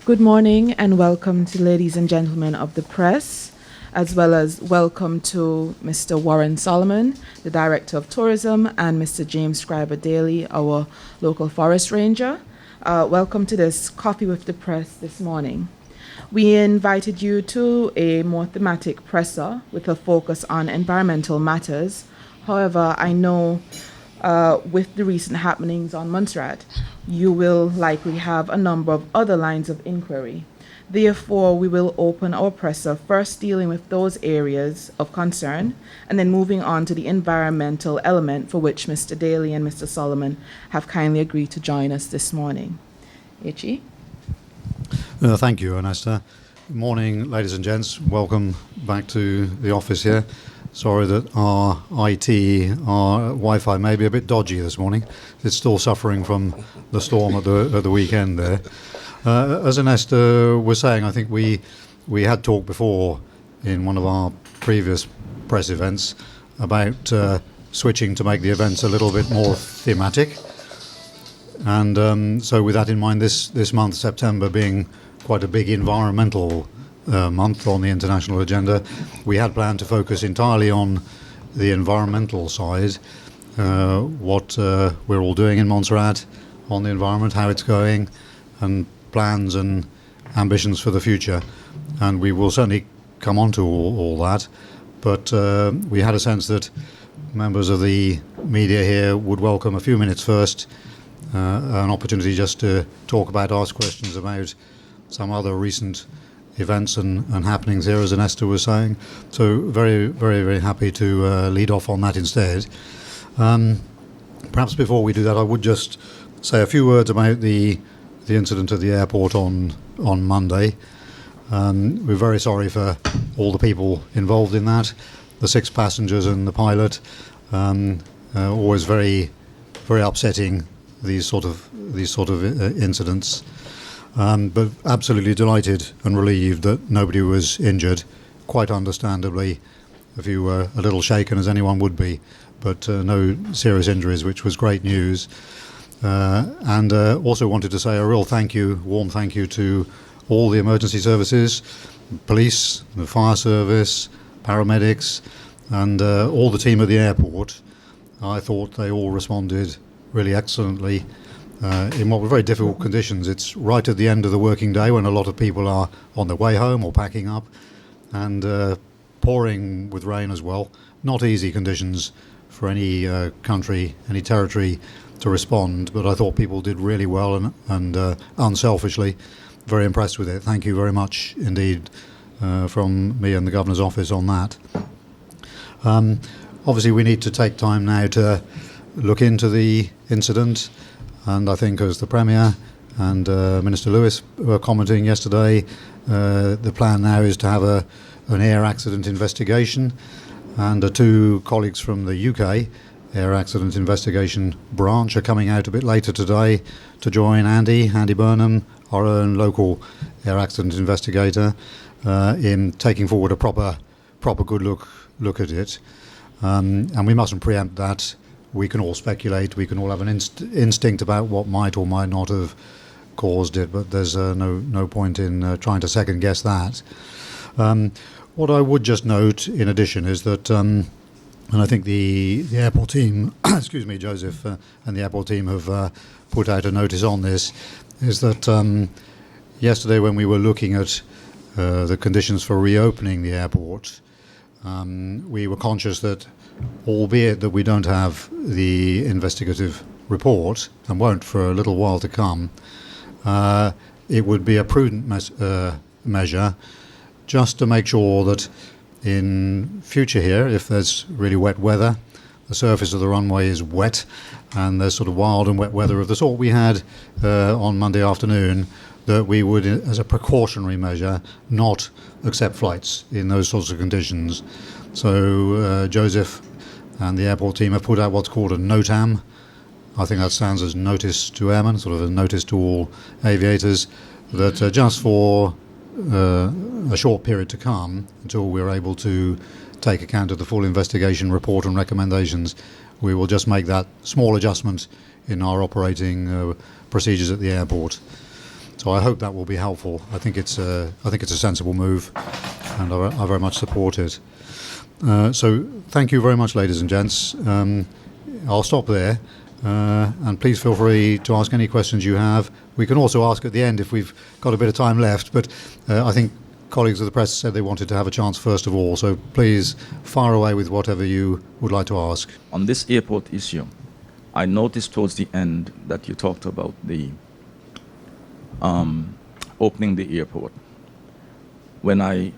Good morning and welcome to ladies and gentlemen of the press, as well as welcome to Mr. Warren Solomon, the Director of Tourism, and Mr. James Scriber Daly, our local forest ranger. Welcome to this Coffee with the Press this morning. We invited you to a more thematic presser with a focus on environmental matters. However, I know with the recent happenings on Montserrat, you will likely have a number of other lines of inquiry. Therefore, we will open our presser first dealing with those areas of concern and then moving on to the environmental element for which Mr. Daly and Mr. Solomon have kindly agreed to join us this morning. Ichi? Thank you, Ernesta. Good morning, ladies and gents. Welcome back to the office here. Sorry that our IT, our Wi-Fi may be a bit dodgy this morning. It's still suffering from the storm at the weekend there. As Ernesta was saying, I think we had talked before in one of our previous press events about switching to make the events a little bit more thematic. And so with that in mind, this month, September, being quite a big environmental month on the international agenda, we had planned to focus entirely on the environmental side, what we're all doing in Montserrat on the environment, how it's going, and plans and ambitions for the future. And we will certainly come on to all that, but we had a sense that members of the media here would welcome a few minutes first, an opportunity just to talk about, ask questions about some other recent events and happenings here, as Ernesta was saying. So very, very, very happy to lead off on that instead. Perhaps before we do that, I would just say a few words about the incident at the airport on Monday. We're very sorry for all the people involved in that, the 6 passengers and the pilot. Always very, very upsetting, these sort of incidents. But absolutely delighted and relieved that nobody was injured. Quite understandably, a few were a little shaken, as anyone would be, but no serious injuries, which was great news. And also wanted to say a real warm thank you to all the emergency services, police, the fire service, paramedics, and all the team at the airport. I thought they all responded really excellently. In what were very difficult conditions. It's right at the end of the working day when a lot of people are on their way home or packing up, and pouring with rain as well. Not easy conditions for any country, any territory to respond, but I thought people did really well and unselfishly. Very impressed with it. Thank you very much indeed from me and the Governor's office on that. Obviously we need to take time now to look into the incident. And I think, as the Premier and Minister Lewis were commenting yesterday, the plan now is to have an air accident investigation, and 2 colleagues from the UK Air Accident Investigation Branch are coming out a bit later today to join Andy Burnham, our own local air accident investigator, in taking forward a proper good look at it. And we mustn't preempt that. We can all speculate, we can all have an instinct about what might or might not have caused it, but there's no point in trying to second guess that. What I would just note in addition is that, and I think the airport team, excuse me, Joseph, and the airport team have put out a notice on this, is that yesterday when we were looking at the conditions for reopening the airport, we were conscious that, albeit that we don't have the investigative report and won't for a little while to come, it would be a prudent measure just to make sure that in future here, if there's really wet weather, the surface of the runway is wet, and there's sort of wild and wet weather of the sort we had on Monday afternoon, that we would, as a precautionary measure, not accept flights in those sorts of conditions. So Joseph and the airport team have put out what's called a NOTAM. I think that stands as Notice to Airmen, sort of a notice to all aviators, that just for a short period to come, until we're able to take account of the full investigation report and recommendations, we will just make that small adjustment in our operating procedures at the airport. So I hope that will be helpful. I think it's a sensible move, and I very much support it. So thank you very much, ladies and gents. I'll stop there, and please feel free to ask any questions you have. We can also ask at the end if we've got a bit of time left, but I think colleagues of the press said they wanted to have a chance first of all, so please fire away with whatever you would like to ask. On this airport issue, I noticed towards the end that you talked about the opening the airport. When I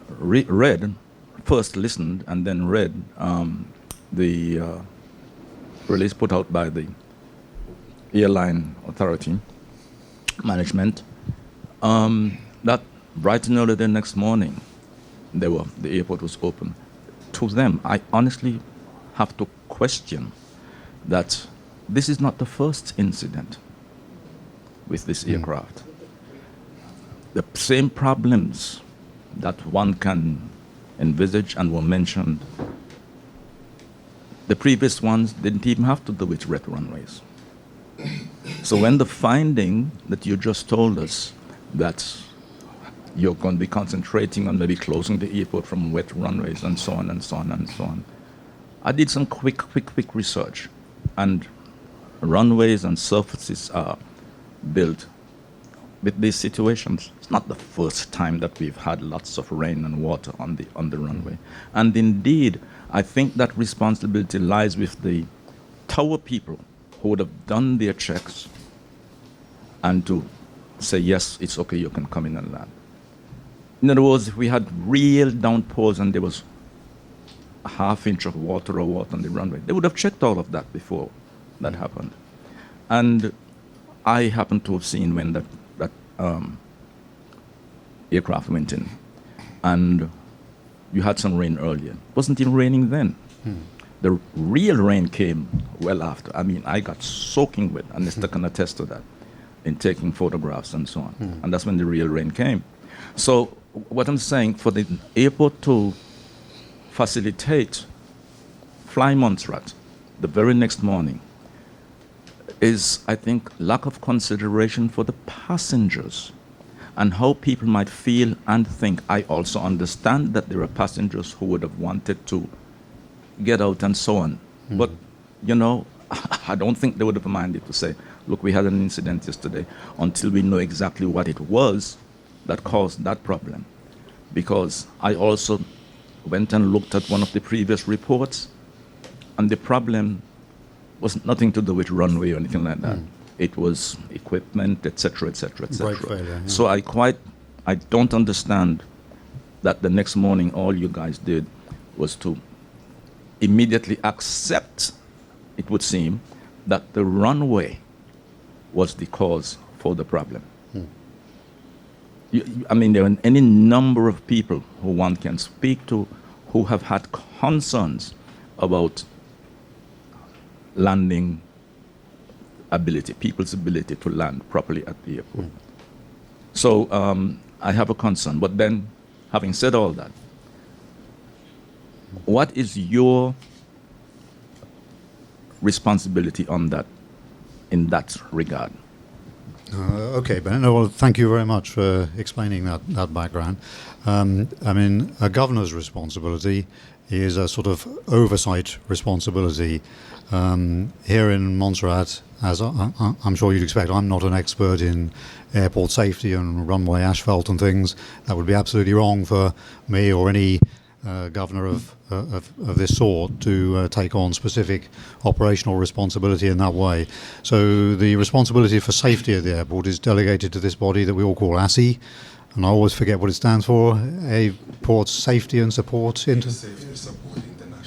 first listened and then read the release put out by the airline authority management, that bright and early the next morning, the airport was open. To them, I honestly have to question that this is not the first incident with this aircraft. The same problems that one can envisage and were mentioned, the previous ones didn't even have to do with wet runways. So when the finding that you just told us that you're going to be concentrating on maybe closing the airport from wet runways and so on and so on and so on, I did some quick research, and runways and surfaces are built with these situations. It's not the first time that we've had lots of rain and water on the runway. And indeed, I think that responsibility lies with the tower people who would have done their checks and to say, yes, it's okay, you can come in and land. In other words, if we had real downpours and there was a half inch of water on the runway, they would have checked all of that before that happened. And I happened to have seen when that aircraft went in, and you had some rain earlier. It wasn't even raining then. The real rain came well after. I mean, I got soaking wet, and Mr. can attest to that, in taking photographs and so on. And that's when the real rain came. So what I'm saying, for the airport to facilitate Fly Montserrat the very next morning is, I think, lack of consideration for the passengers and how people might feel and think. I also understand that there are passengers who would have wanted to get out and so on. But, you know, I don't think they would have minded to say, look, we had an incident yesterday, until we know exactly what it was that caused that problem. Because I also went and looked at one of the previous reports, and the problem was nothing to do with runway or anything like that. It was equipment, etc., etc., etc. Brake failure, yeah. So I don't understand that the next morning all you guys did was to immediately accept, it would seem, that the runway was the cause for the problem. I mean, there are any number of people who one can speak to who have had concerns about landing ability, people's ability to land properly at the airport. So I have a concern. But then, having said all that, what is your responsibility on that, in that regard? Okay, Ben. No, well, thank you very much for explaining that background. I mean, a governor's responsibility is a sort of oversight responsibility. Here in Montserrat, as I'm sure you'd expect, I'm not an expert in airport safety and runway asphalt and things. That would be absolutely wrong for me or any governor of this sort to take on specific operational responsibility in that way. So the responsibility for safety at the airport is delegated to this body that we all call ASI, and I always forget what it stands for. Airport Safety and Support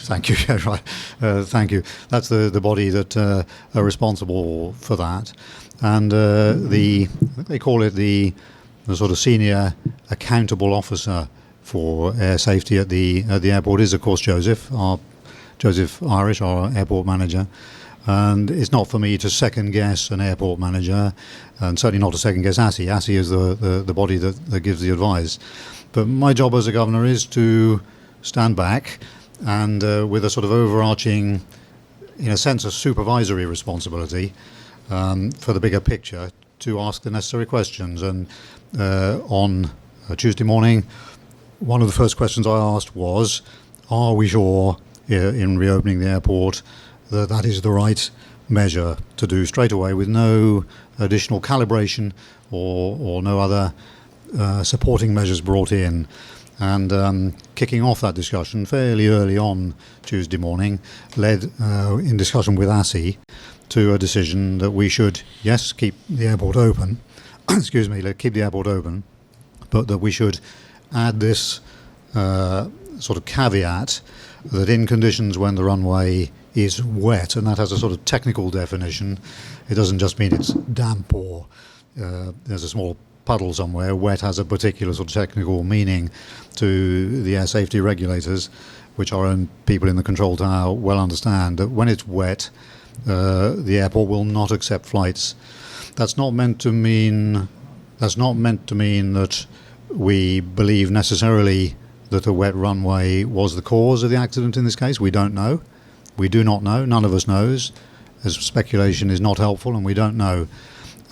Thank you. Yeah, right. Thank you. That's the body that are responsible for that, and they call it the sort of senior accountable officer for air safety at the airport is, of course, Joseph Irish, our airport manager. And it's not for me to second guess an airport manager, and certainly not to second guess ASI. ASI is the body that gives the advice. But my job as a governor is to stand back and with a sort of overarching, in a sense, a supervisory responsibility for the bigger picture, to ask the necessary questions. And on Tuesday morning, one of the first questions I asked was, are we sure in reopening the airport that is the right measure to do straight away with no additional calibration or no other supporting measures brought in? And kicking off that discussion fairly early on Tuesday morning led, in discussion with ASI, to a decision that we should, yes, keep the airport open, keep the airport open, but that we should add this sort of caveat that in conditions when the runway is wet, and that has a sort of technical definition, it doesn't just mean it's damp or there's a small puddle somewhere. Wet has a particular sort of technical meaning to the air safety regulators, which our own people in the control tower well understand, that when it's wet, the airport will not accept flights. That's not meant to mean that we believe necessarily that a wet runway was the cause of the accident in this case. We don't know. We do not know. None of us knows, as speculation is not helpful, and we don't know.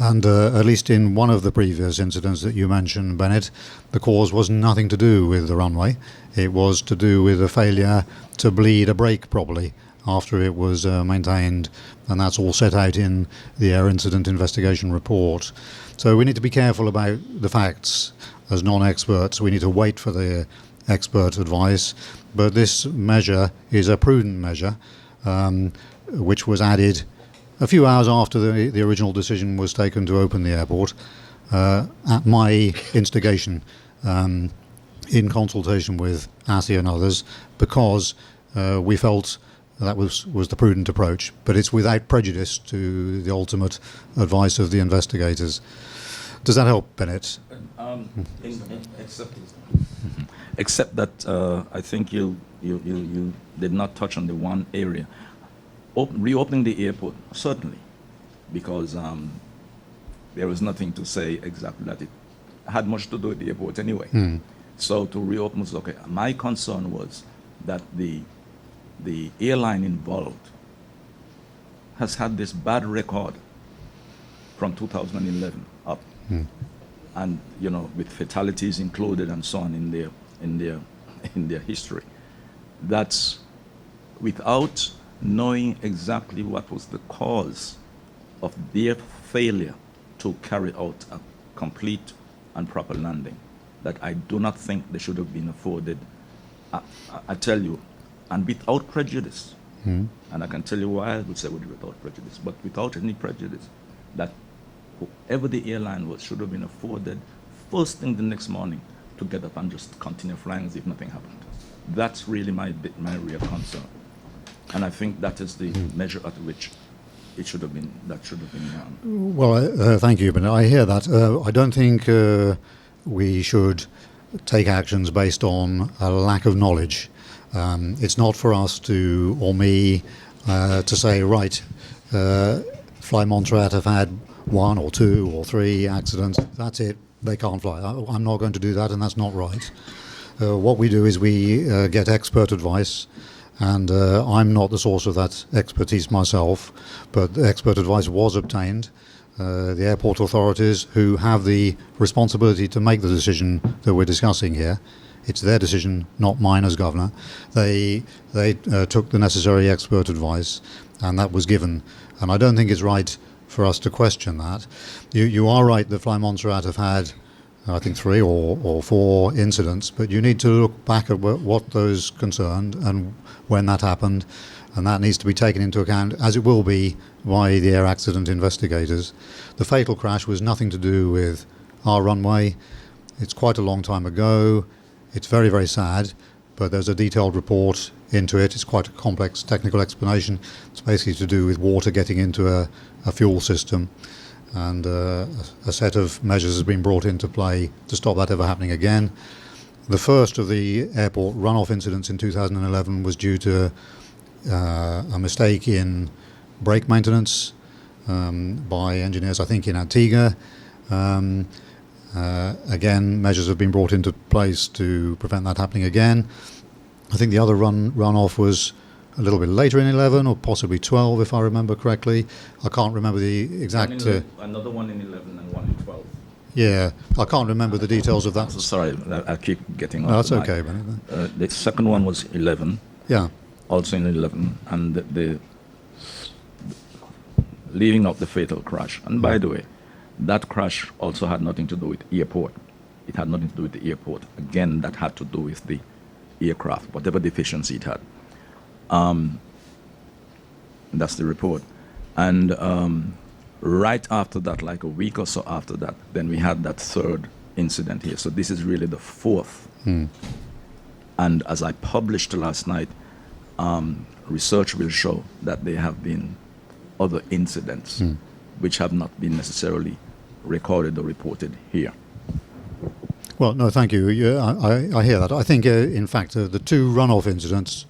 And at least in one of the previous incidents that you mentioned, Bennett, the cause was nothing to do with the runway. It was to do with a failure to bleed a brake properly after it was maintained, and that's all set out in the Air Incident Investigation Report. So we need to be careful about the facts as non-experts. We need to wait for the expert advice, but this measure is a prudent measure, which was added a few hours after the original decision was taken to open the airport, at my instigation, in consultation with ASI and others, because we felt that was the prudent approach, but it's without prejudice to the ultimate advice of the investigators. Does that help, Bennett? Except that I think you did not touch on the one area. Reopening the airport, certainly, because there was nothing to say exactly that it had much to do with the airport anyway. So to reopen was okay. My concern was that the airline involved has had this bad record from 2011 up, and with fatalities included and so on in their history. That's without knowing exactly what was the cause of their failure to carry out a complete and proper landing, that I do not think they should have been afforded, I tell you, and without prejudice. And I can tell you why I would say without prejudice, but without any prejudice, that whoever the airline was should have been afforded first thing the next morning to get up and just continue flying as if nothing happened. That's really my real concern. And I think that is the measure at which it should have been. That should have been done. Well, thank you, but I hear that. I don't think we should take actions based on a lack of knowledge. It's not for us or me to say, right, Fly Montserrat have had 1 or 2 or 3 accidents. That's it. They can't fly. I'm not going to do that, and that's not right. What we do is we get expert advice. And I'm not the source of that expertise myself, but the expert advice was obtained. The airport authorities, who have the responsibility to make the decision that we're discussing here, it's their decision, not mine as governor. They took the necessary expert advice, and that was given. And I don't think it's right for us to question that. You are right that Fly Montserrat have had, I think, 3 or 4 incidents, but you need to look back at what those concerned and when that happened, and that needs to be taken into account, as it will be by the air accident investigators. The fatal crash was nothing to do with our runway. It's quite a long time ago. It's very, very sad, but there's a detailed report into it. It's quite a complex technical explanation. It's basically to do with water getting into a fuel system, and a set of measures has been brought into play to stop that ever happening again. The first of the airport runoff incidents in 2011 was due to a mistake in brake maintenance by engineers, I think, in Antigua. Again, measures have been brought into place to prevent that happening again. I think the other runoff was a little bit later in 11 or possibly 12, if I remember correctly. I can't remember the exact... another one in 11 and one in 12. Yeah, I can't remember the details of that. So sorry, I keep getting off. No, that's the okay, mic. Bennett. The second one was 11, Yeah. also in 11, and the leaving up the fatal crash. And by the way, that crash also had nothing to do with airport. It had nothing to do with the airport. Again, that had to do with the aircraft, whatever deficiency it had. That's the report. And right after that, like a week or so after that, then we had that third incident here. So this is really the fourth. And as I published last night, research will show that there have been other incidents which have not been necessarily recorded or reported here. Well, no, thank you. Yeah, I hear that. I think, in fact, the two runoff incidents,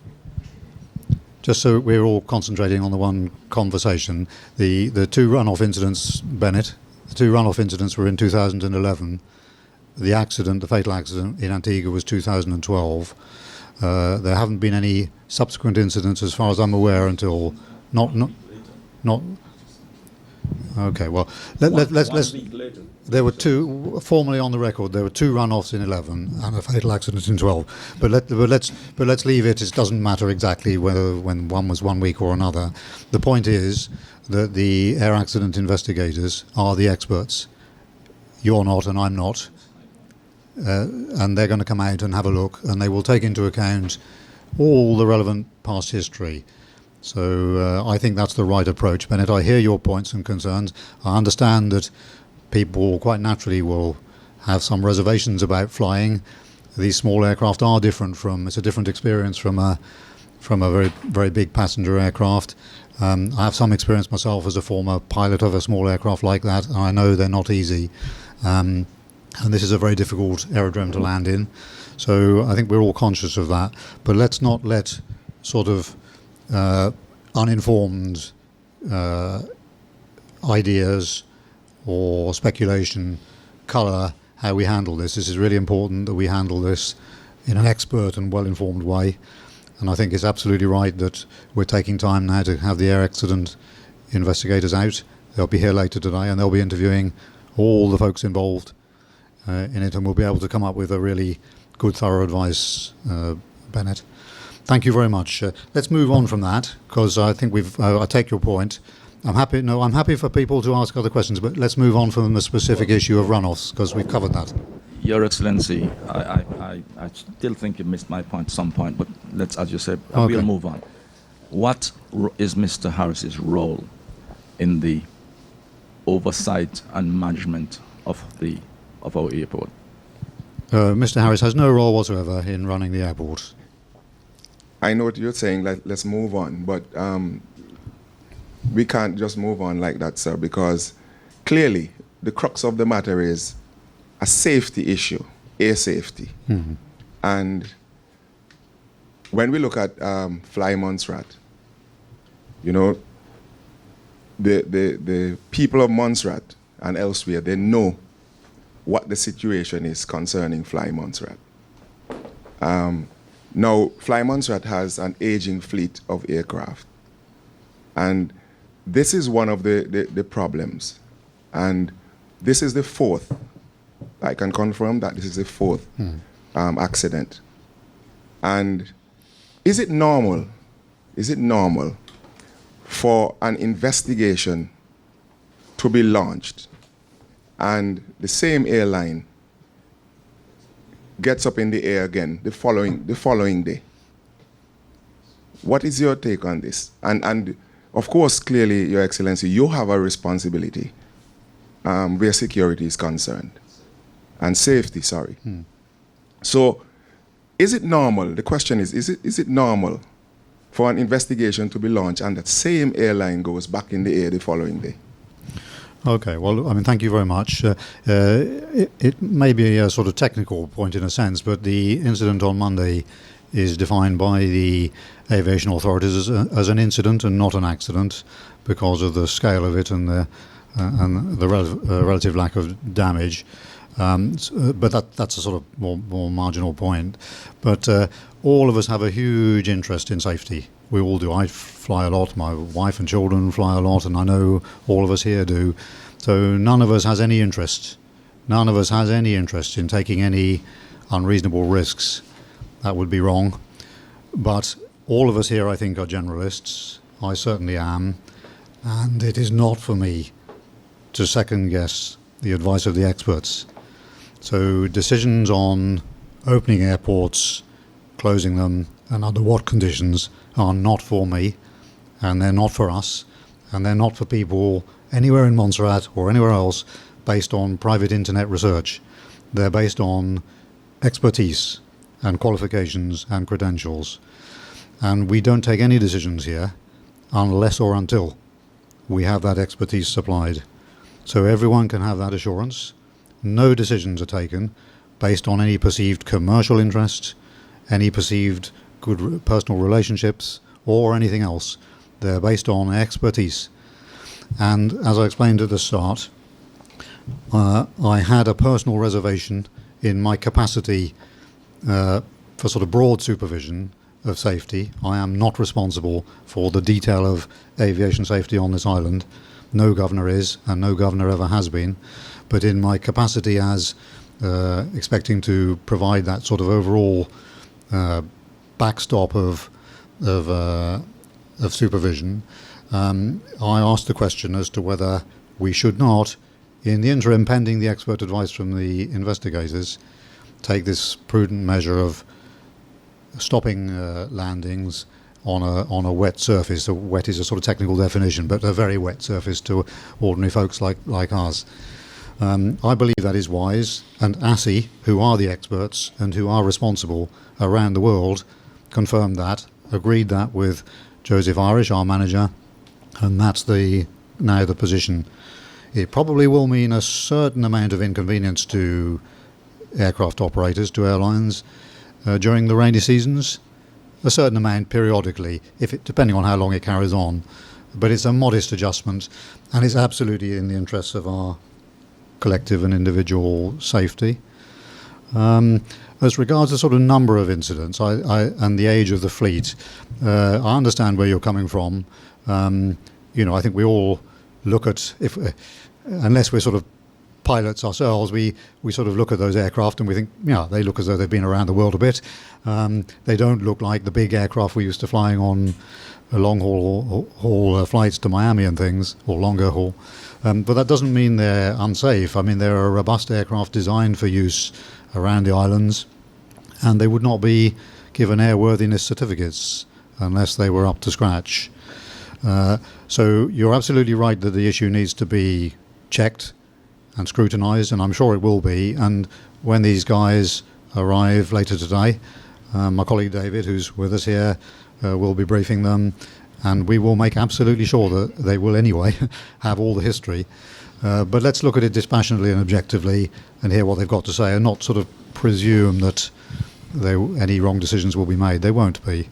just so we're all concentrating on the one conversation, the two runoff incidents, Bennett, the two runoff incidents were in 2011. The accident, the fatal accident in Antigua was 2012. There haven't been any subsequent incidents, as far as I'm aware, until not. Okay, well, let's. There were two, formally on the record, there were two runoffs in 11 and a fatal accident in 12. But let's leave it. It doesnn't matter exactly when one was 1 week or another. The point is that the air accident investigators are the experts. You're not, and I'm not. And they're going to come out and have a look, and they will take into account all the relevant past history. So I think that's the right approach, Bennett. I hear your points and concerns. I understand that people quite naturally will have some reservations about flying. These small aircraft are different it's a different experience from a very, very big passenger aircraft. I have some experience myself as a former pilot of a small aircraft like that, and I know they're not easy. And this is a very difficult aerodrome to land in. So I think we're all conscious of that. But let's not let sort of uninformed ideas or speculation colour how we handle this. This is really important that we handle this in an expert and well-informed way. And I think it's absolutely right that we're taking time now to have the air accident investigators out. They'll be here later today and they'll be interviewing all the folks involved in it, and we'll be able to come up with a really good, thorough advice, Bennett. Thank you very much. Let's move on from that, because I think I take your point. I'm happy for people to ask other questions, but let's move on from the specific issue of runoffs, because we've covered that. Your Excellency, I still think you missed my point at some point, but let's, as you said, Okay. we'll move on. What is Mr. Harris's role in the oversight and management of our airport? Mr. Harris has no role whatsoever in running the airport. I know what you're saying, let's move on, but we can't just move on like that, sir, because clearly the crux of the matter is a safety issue, air safety. Mm-hmm. And when we look at Fly Montserrat, you know, the people of Montserrat and elsewhere, they know what the situation is concerning Fly Montserrat. Now, Fly Montserrat has an aging fleet of aircraft. And this is one of the problems. And this is the fourth. I can confirm that this is the fourth accident. And is it normal for an investigation to be launched and the same airline gets up in the air again the following day? What is your take on this? And of course, clearly, Your Excellency, you have a responsibility where security is concerned and safety. Sorry. So, is it normal? The question is it normal for an investigation to be launched and that same airline goes back in the air the following day? Okay, well, I mean, thank you very much. It may be a sort of technical point in a sense, but the incident on Monday is defined by the aviation authorities as an incident and not an accident because of the scale of it and the relative lack of damage. But that's a sort of more marginal point. But all of us have a huge interest in safety. We all do. I fly a lot. My wife and children fly a lot, and I know all of us here do. So none of us has any interest. None of us has any interest in taking any unreasonable risks. That would be wrong. But all of us here, I think, are generalists. I certainly am. And it is not for me to second guess the advice of the experts. So decisions on opening airports, closing them, and under what conditions are not for me, and they're not for us, and they're not for people anywhere in Montserrat or anywhere else based on private internet research. They're based on expertise and qualifications and credentials. And we don't take any decisions here unless or until we have that expertise supplied. So everyone can have that assurance. No decisions are taken based on any perceived commercial interest, any perceived good personal relationships, or anything else. They're based on expertise. And as I explained at the start, I had a personal reservation in my capacity for sort of broad supervision of safety. I am not responsible for the detail of aviation safety on this island. No governor is, and no governor ever has been. But in my capacity as expecting to provide that sort of overall backstop of supervision, I asked the question as to whether we should not, in the interim pending the expert advice from the investigators, take this prudent measure of stopping landings on a wet surface. So wet is a sort of technical definition, but a very wet surface to ordinary folks like us. I believe that is wise, and ASI, who are the experts and who are responsible around the world, confirmed that, agreed that with Joseph Irish, our manager, and that's now the position. It probably will mean a certain amount of inconvenience to aircraft operators, to airlines, during the rainy seasons, a certain amount periodically, depending on how long it carries on. But it's a modest adjustment, and it's absolutely in the interests of our collective and individual safety. As regards the sort of number of incidents and the age of the fleet, I understand where you're coming from. I think we all look at, unless we're sort of pilots ourselves, we sort of look at those aircraft and we think, they look as though they've been around the world a bit. They don't look like the big aircraft we used to flying on long haul flights to Miami and things, or longer haul. But that doesn't mean they're unsafe. I mean, they're a robust aircraft designed for use around the islands, and they would not be given airworthiness certificates unless they were up to scratch. So you're absolutely right that the issue needs to be checked and scrutinised, and I'm sure it will be. And when these guys arrive later today, my colleague David, who's with us here, will be briefing them, and we will make absolutely sure that they will anyway have all the history. But let's look at it dispassionately and objectively and hear what they've got to say, and not sort of presume that any wrong decisions will be made. They won't be.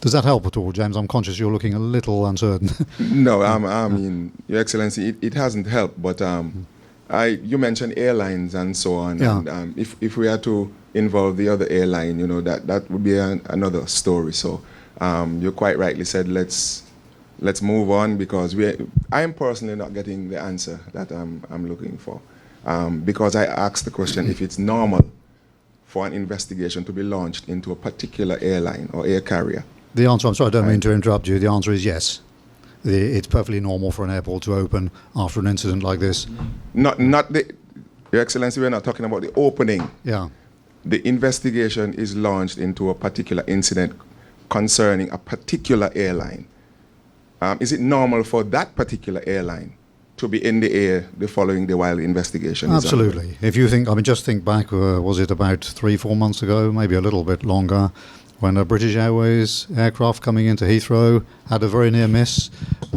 Does that help at all, James? I'm conscious you're looking a little uncertain. No, I mean, Your Excellency, it hasn't helped, but you mentioned airlines and so on. Yeah. And if we are to involve the other airline, that would be another story. So you quite rightly said, let's move on, because I am personally not getting the answer that I'm looking for, because I asked the question if it's normal for an investigation to be launched into a particular airline or air carrier. The answer, I'm sorry, I don't mean to interrupt you. The answer is yes. It's perfectly normal for an airport to open after an incident like this. Not Your Excellency, we're not talking about the opening. Yeah. The investigation is launched into a particular incident concerning a particular airline. Is it normal for that particular airline to be in the air the following day while the investigation is Absolutely. ongoing? If you think, just think back, was it about 3-4 months ago, maybe a little bit longer, when a British Airways aircraft coming into Heathrow had a very near miss.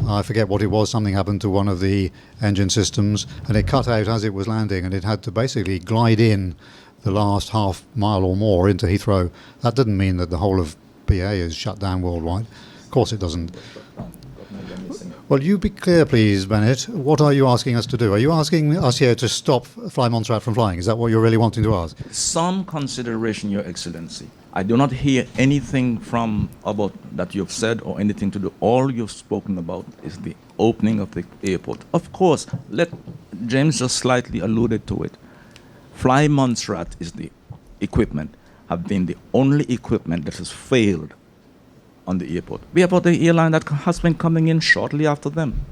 I forget what it was. Something happened to one of the engine systems, and it cut out as it was landing, and it had to basically glide in the last half mile or more into Heathrow. That didn't mean that the whole of PA is shut down worldwide. Of course it doesn't. Well, you be clear, please, Bennett. What are you asking us to do? Are you asking us here to stop Fly Montserrat from flying? Is that what you're really wanting to ask? Some consideration, Your Excellency. I do not hear anything from about that you've said or anything to do. All you've spoken about is the opening of the airport. Of course, let James just slightly alluded to it. Fly Montserrat is the equipment, have been the only equipment that has failed on the airport. We have other airline that has been coming in shortly after them.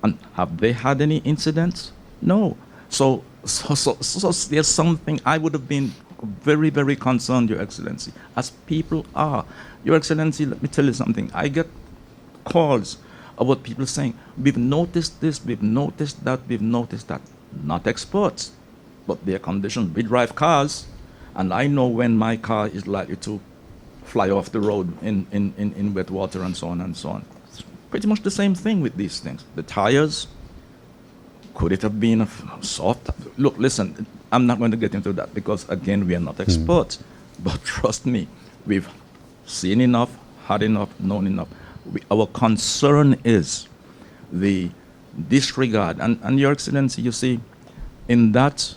And have they had any incidents? No. So there's something I would have been very, very concerned, Your Excellency, as people are. Your Excellency, let me tell you something. I get calls about people saying, we've noticed this, we've noticed that, we've noticed that. Not experts, but their conditions. We drive cars, and I know when my car is likely to fly off the road in wet water and so on and so on. It's pretty much the same thing with these things. The tires, could it have been a soft? Look, listen, I'm not going to get into that because, again, we are not experts. But trust me, we've seen enough, had enough, known enough. Our concern is the disregard. And Your Excellency, you see, in that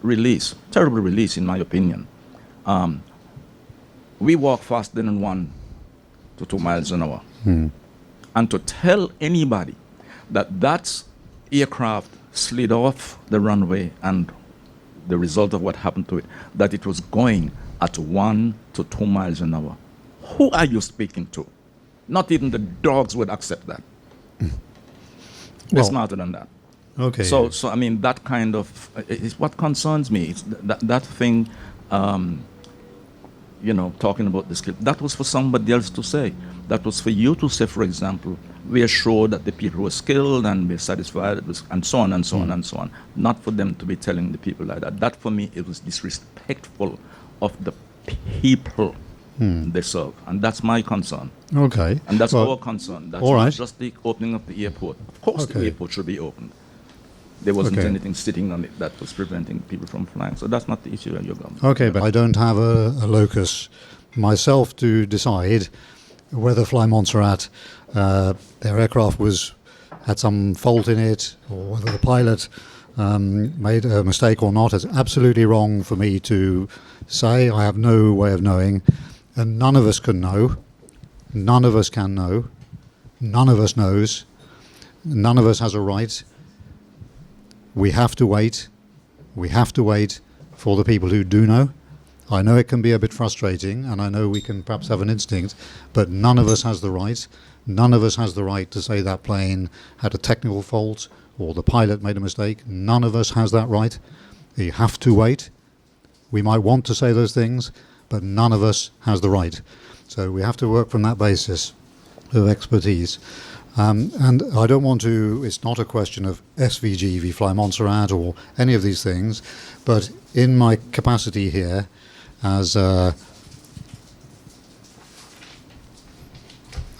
release, terrible release in my opinion, we walk faster than 1 to 2 miles an hour. And to tell anybody that that aircraft slid off the runway and the result of what happened to it, that it was going at 1 to 2 miles an hour. Who are you speaking to? Not even the dogs would accept that. They're smarter than that. Okay. So I mean, that kind of is what concerns me. It's that thing, talking about the skill. That was for somebody else to say. That was for you to say, for example, we are sure that the people were skilled and we're satisfied, and so on and so on and so on. Not for them to be telling the people like that. That, for me, it was disrespectful of the people they serve. And that's my concern. Okay. And that's our concern. That's all right. not just the opening of the airport. Of course, the airport should be opened. There wasn't anything sitting on it that was preventing people from flying. So that's not the issue in your government. Okay, but I don't have a locus myself to decide whether Fly Montserrat, their aircraft had some fault in it, or whether the pilot made a mistake or not. It's absolutely wrong for me to say. I have no way of knowing, and none of us can know. None of us can know. None of us knows. None of us has a right. We have to wait. We have to wait for the people who do know. I know it can be a bit frustrating, and I know we can perhaps have an instinct, but none of us has the right. None of us has the right to say that plane had a technical fault or the pilot made a mistake. None of us has that right. You have to wait. We might want to say those things, but none of us has the right. So we have to work from that basis of expertise. And I don't want to, it's not a question of SVG v Fly Montserrat or any of these things, but in my capacity here as are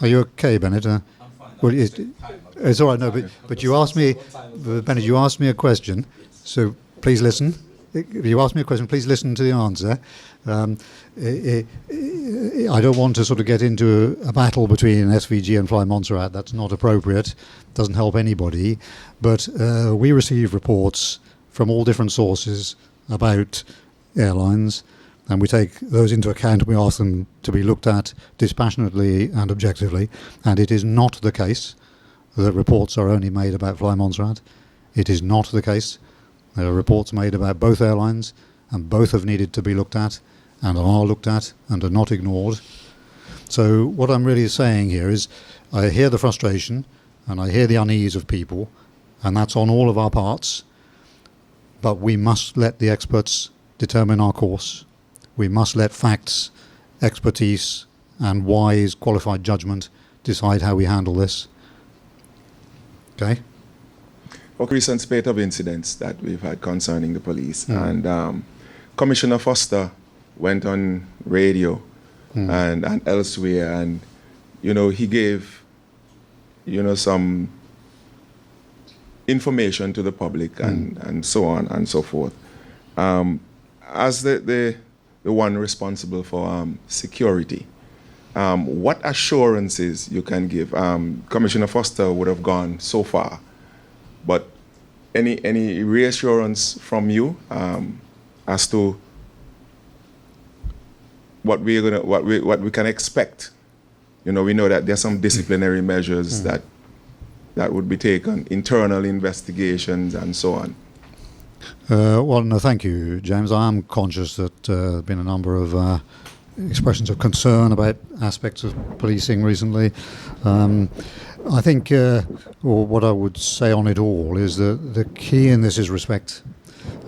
you okay, Bennett? I'm fine. Well, it's all right, no, but you asked me, Bennett, you asked me a question, so please listen. If you ask me a question, please listen to the answer. I don't want to sort of get into a battle between SVG and Fly Montserrat. That's not appropriate. Doesn't help anybody. But we receive reports from all different sources about airlines, and we take those into account. We ask them to be looked at dispassionately and objectively. And it is not the case that reports are only made about Fly Montserrat. It is not the case. There are reports made about both airlines, and both have needed to be looked at, and are looked at, and are not ignored. So what I'm really saying here is I hear the frustration, and I hear the unease of people, and that's on all of our parts, but we must let the experts determine our course. We must let facts, expertise, and wise, qualified judgment decide how we handle this. Okay? A recent spate of incidents that we've had concerning the police. And Commissioner Foster went on radio and elsewhere, and, he gave, some information to the public and so on and so forth. As the one responsible for security, what assurances you can give? Commissioner Foster would have gone so far, but any reassurance from you as to what we can expect? You know, we know that there's some disciplinary measures that would be taken, internal investigations, and so on. Well, no, thank you, James. I am conscious that there have been a number of expressions of concern about aspects of policing recently. I think what I would say on it all is that the key in this is respect,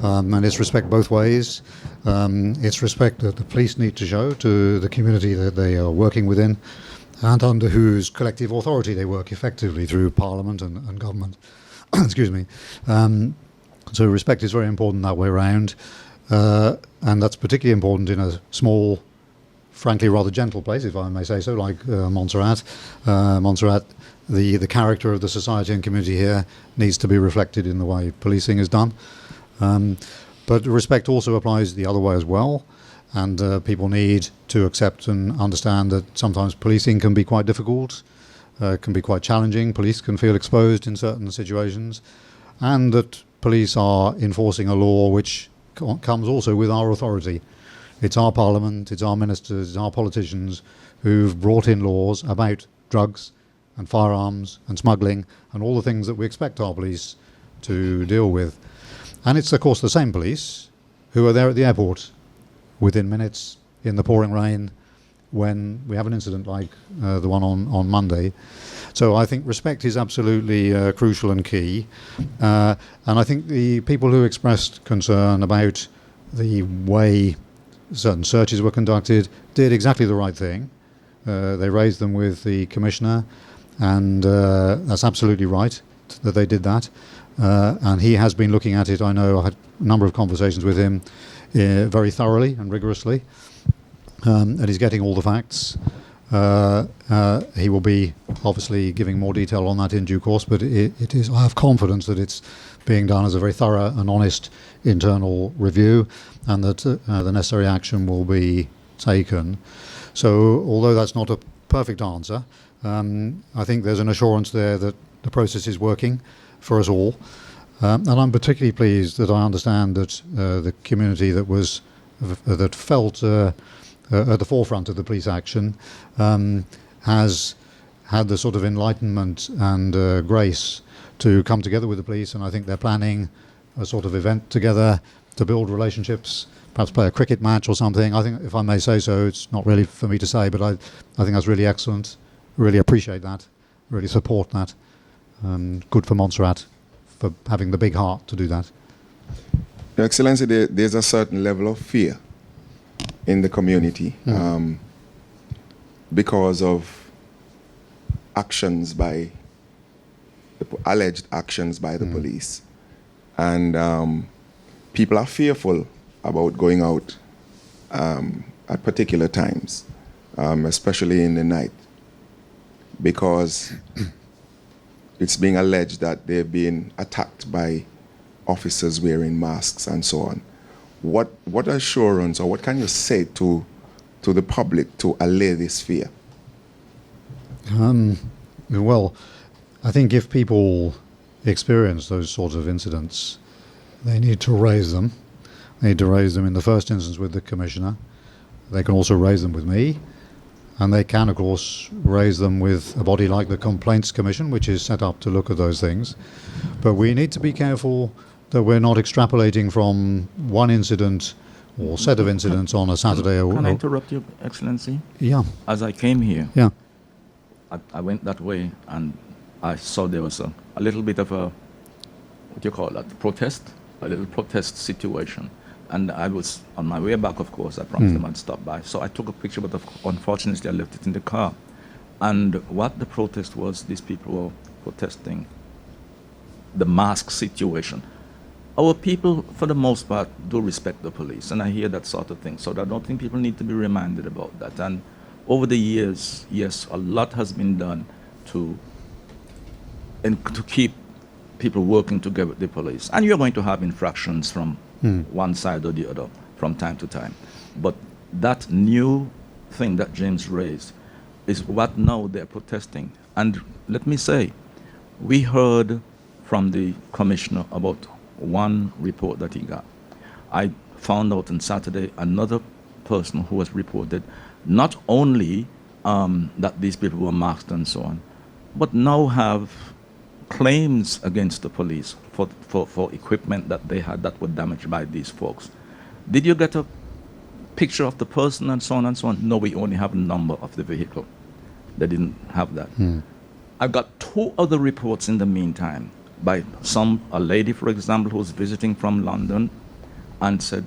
and it's respect both ways. It's respect that the police need to show to the community that they are working within, and under whose collective authority they work effectively through Parliament and government. Excuse me. So respect is very important that way around, and that's particularly important in a small, frankly rather gentle place, if I may say so, like Montserrat. Montserrat, the character of the society and community here needs to be reflected in the way policing is done. But respect also applies the other way as well, and people need to accept and understand that sometimes policing can be quite difficult, can be quite challenging. Police can feel exposed in certain situations, and that police are enforcing a law which comes also with our authority. It's our parliament, it's our ministers, it's our politicians who've brought in laws about drugs and firearms and smuggling and all the things that we expect our police to deal with. And it's, of course, the same police who are there at the airport within minutes in the pouring rain when we have an incident like the one on Monday. So I think respect is absolutely crucial and key. And I think the people who expressed concern about the way certain searches were conducted did exactly the right thing. They raised them with the Commissioner, and that's absolutely right that they did that. And he has been looking at it. I know I had a number of conversations with him very thoroughly and rigorously, and he's getting all the facts. He will be obviously giving more detail on that in due course, but it is. I have confidence that it's being done as a very thorough and honest internal review, and that the necessary action will be taken. So, although that's not a perfect answer, I think there's an assurance there that the process is working for us all, and I'm particularly pleased that I understand that the community that felt at the forefront of the police action has had the sort of enlightenment and grace to come together with the police, and I think they're planning a sort of event together to build relationships, perhaps play a cricket match or something. I think, if I may say so, it's not really for me to say, but I think that's really excellent. Really appreciate that, really support that. Good for Montserrat for having the big heart to do that. Your Excellency, there's a certain level of fear in the community because of actions by alleged actions by the police, and people are fearful about going out at particular times, especially in the night, because it's being alleged that they've been attacked by officers wearing masks and so on. What assurance, or what can you say to the public to allay this fear? Well, I think if people experience those sorts of incidents, they need to raise them. They need to raise them in the first instance with the Commissioner. They can also raise them with me. And they can, of course, raise them with a body like the Complaints Commission, which is set up to look at those things. But we need to be careful that we're not extrapolating from one incident or set of incidents on a Saturday. Can I interrupt you, Excellency? Yeah. As I came here, Yeah. I went that way and I saw there was a little bit of a, what do you call that, a little protest situation. And I was on my way back, of course. I promised them I'd stop by. So I took a picture, but unfortunately I left it in the car. And what the protest was, these people were protesting the mask situation. Our people, for the most part, do respect the police, and I hear that sort of thing. So I don't think people need to be reminded about that. And over the years, yes, a lot has been done to keep people working together with the police. And you're going to have infractions from one side or the other from time to time. But that new thing that James raised, is what now they're protesting. And let me say, we heard from the commissioner about one report that he got. I found out on Saturday another person who was reported not only that these people were masked and so on, but now have claims against the police for equipment that they had that were damaged by these folks. Did you get a picture of the person and so on and so on? No, we only have a number of the vehicle. They didn't have that. I've got 2 other reports in the meantime by a lady, for example, who was visiting from London and said,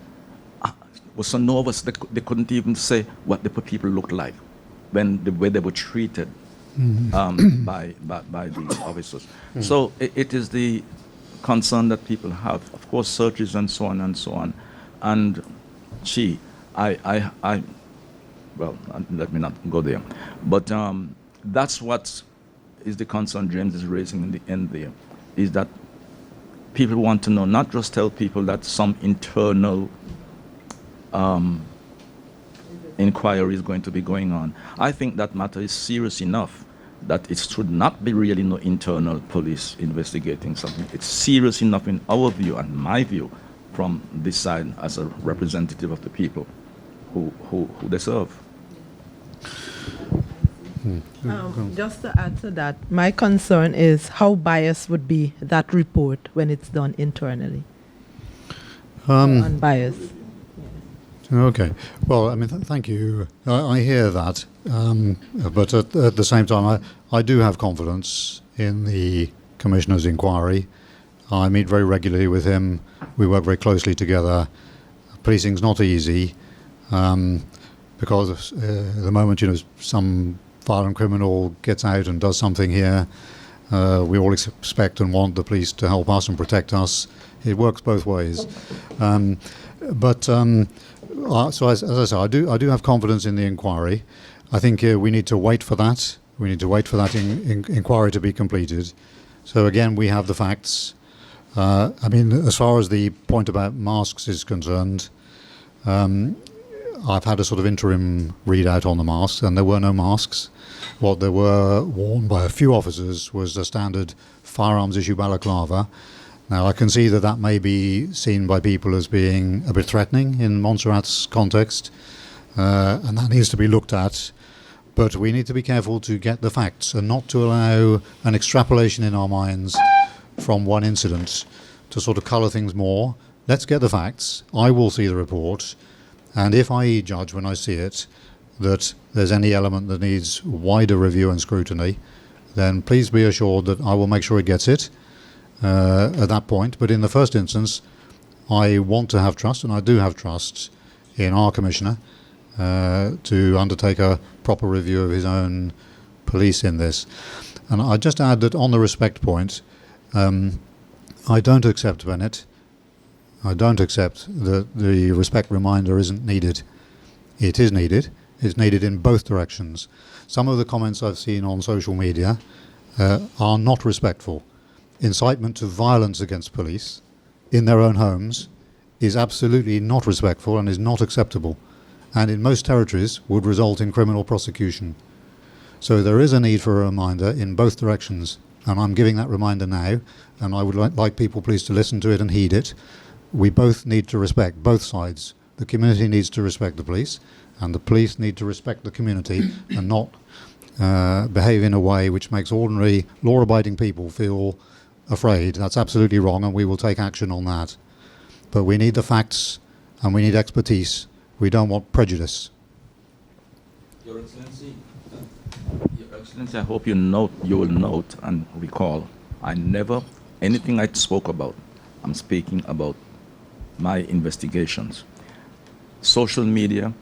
was so nervous they couldn't even say what the people looked like when the way they were treated by these officers. So it is the concern that people have. Of course, searches and so on and so on. And well, let me not go there. But that's what is the concern James is raising in the end there, is that people want to know, not just tell people that some internal inquiry is going to be going on. I think that matter is serious enough that it should not be really no internal police investigating something. It's serious enough in our view and my view from this side as a representative of the people who they serve. Just to add to that, my concern is how biased would be that report when it's done internally. Unbiased. Okay. Well, I mean, thank you. I hear that. But at the same time, I do have confidence in the Commissioner's inquiry. I meet very regularly with him. We work very closely together. Policing's not easy because at the moment, some violent criminal gets out and does something here. We all expect and want the police to help us and protect us. It works both ways. So as I say, I do have confidence in the inquiry. I think we need to wait for that. We need to wait for that inquiry to be completed. So again, we have the facts. I mean, as far as the point about masks is concerned, I've had a sort of interim readout on the masks, and there were no masks. What they were worn by a few officers was the standard firearms issue balaclava. Now, I can see that may be seen by people as being a bit threatening in Montserrat's context, and that needs to be looked at. But we need to be careful to get the facts and not to allow an extrapolation in our minds from one incident to sort of colour things more. Let's get the facts. I will see the report, and if I judge when I see it that there's any element that needs wider review and scrutiny, then please be assured that I will make sure it gets it at that point. But in the first instance, I want to have trust, and I do have trust in our Commissioner to undertake a proper review of his own police in this. And I just add that on the respect point, I don't accept, Bennett. I don't accept that the respect reminder isn't needed. It is needed. It's needed in both directions. Some of the comments I've seen on social media are not respectful. Incitement to violence against police in their own homes is absolutely not respectful and is not acceptable, and in most territories would result in criminal prosecution. So there is a need for a reminder in both directions, and I'm giving that reminder now, and I would like people please to listen to it and heed it. We both need to respect both sides. The community needs to respect the police, and the police need to respect the community and not behave in a way which makes ordinary law-abiding people feel afraid. That's absolutely wrong, and we will take action on that. But we need the facts, and we need expertise. We don't want prejudice. Your Excellency, I hope you will note and recall, anything I spoke about, I'm speaking about my investigations. Social media,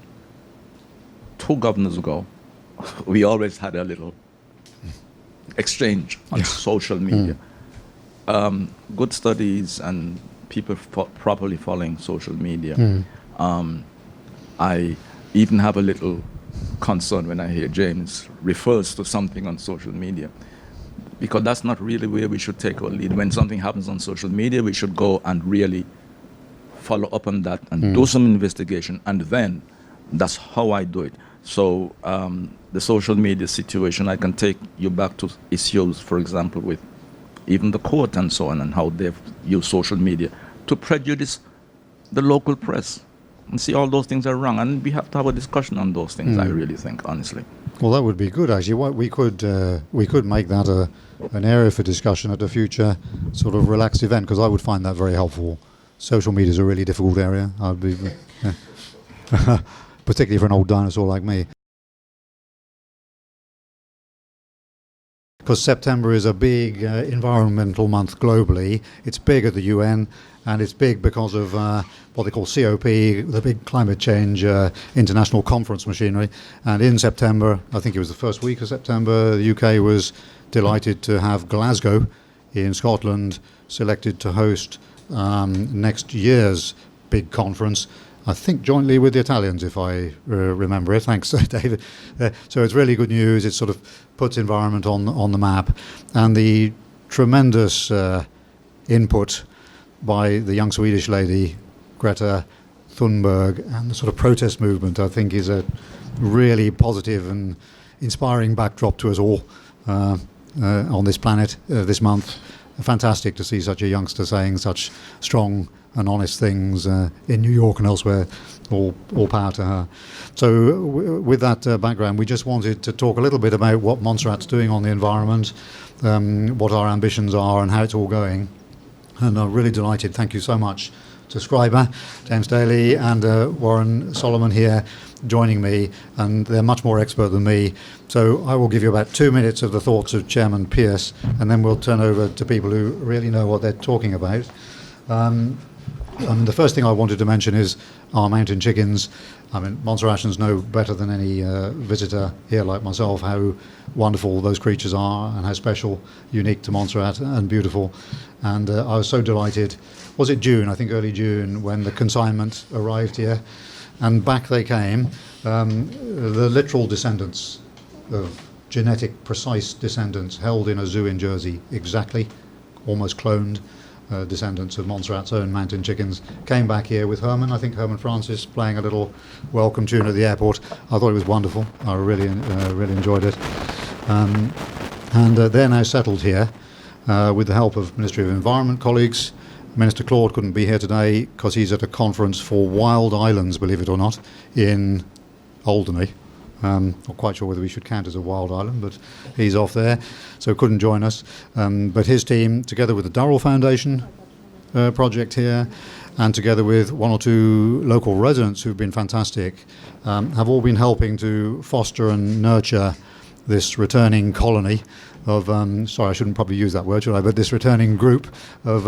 2 governors ago, we always had a little exchange on social media. Good studies and people properly following social media. I even have a little concern when I hear James refers to something on social media, because that's not really where we should take our lead. When something happens on social media, we should go and really follow up on that and do some investigation, and then that's how I do it. So the social media situation, I can take you back to issues, for example, with even the court and so on, and how they've used social media to prejudice the local press. And see, all those things are wrong, and we have to have a discussion on those things. I really think, honestly. Well, that would be good, actually. What we could make that an area for discussion at a future sort of relaxed event, because I would find that very helpful. Social media is a really difficult area. I'd be, particularly for an old dinosaur like me. Because September is a big environmental month globally. It's big at the UN, and it's big because of what they call COP, the big climate change international conference machinery. And in September, I think it was the first week of September, the UK was delighted to have Glasgow in Scotland selected to host next year's big conference, I think jointly with the Italians, if I remember it. Thanks, David. So it's really good news. It sort of puts environment on the map. And the tremendous input by the young Swedish lady, Greta Thunberg, and the sort of protest movement, I think, is a really positive and inspiring backdrop to us all on this planet this month. Fantastic to see such a youngster saying such strong and honest things in New York and elsewhere. All power to her. So with that background, we just wanted to talk a little bit about what Montserrat's doing on the environment, what our ambitions are and how it's all going. And I'm really delighted, thank you so much to Scriber, James Daly and Warren Solomon here joining me, and they're much more expert than me. So I will give you about 2 minutes of the thoughts of Chairman Pearce, and then we'll turn over to people who really know what they're talking about. The first thing I wanted to mention is our mountain chickens. I mean, Montserratians know better than any visitor here like myself how wonderful those creatures are and how special, unique to Montserrat and beautiful. And I was so delighted. Was it June? I think early June, when the consignment arrived here. And back they came, the literal descendants of genetic, precise descendants held in a zoo in Jersey, exactly, almost cloned descendants of Montserrat's own mountain chickens, came back here with Herman, I think Herman Francis, playing a little welcome tune at the airport. I thought it was wonderful. I really enjoyed it. And they're now settled here with the help of Ministry of Environment colleagues. Minister Claude couldn't be here today because he's at a conference for wild islands, believe it or not, in Alderney. Not quite sure whether we should count as a wild island, but he's off there, so couldn't join us. But his team, together with the Durrell Foundation project here, and together with one or two local residents who've been fantastic, have all been helping to foster and nurture this returning colony of, sorry, I shouldn't probably use that word, should I, but this returning group of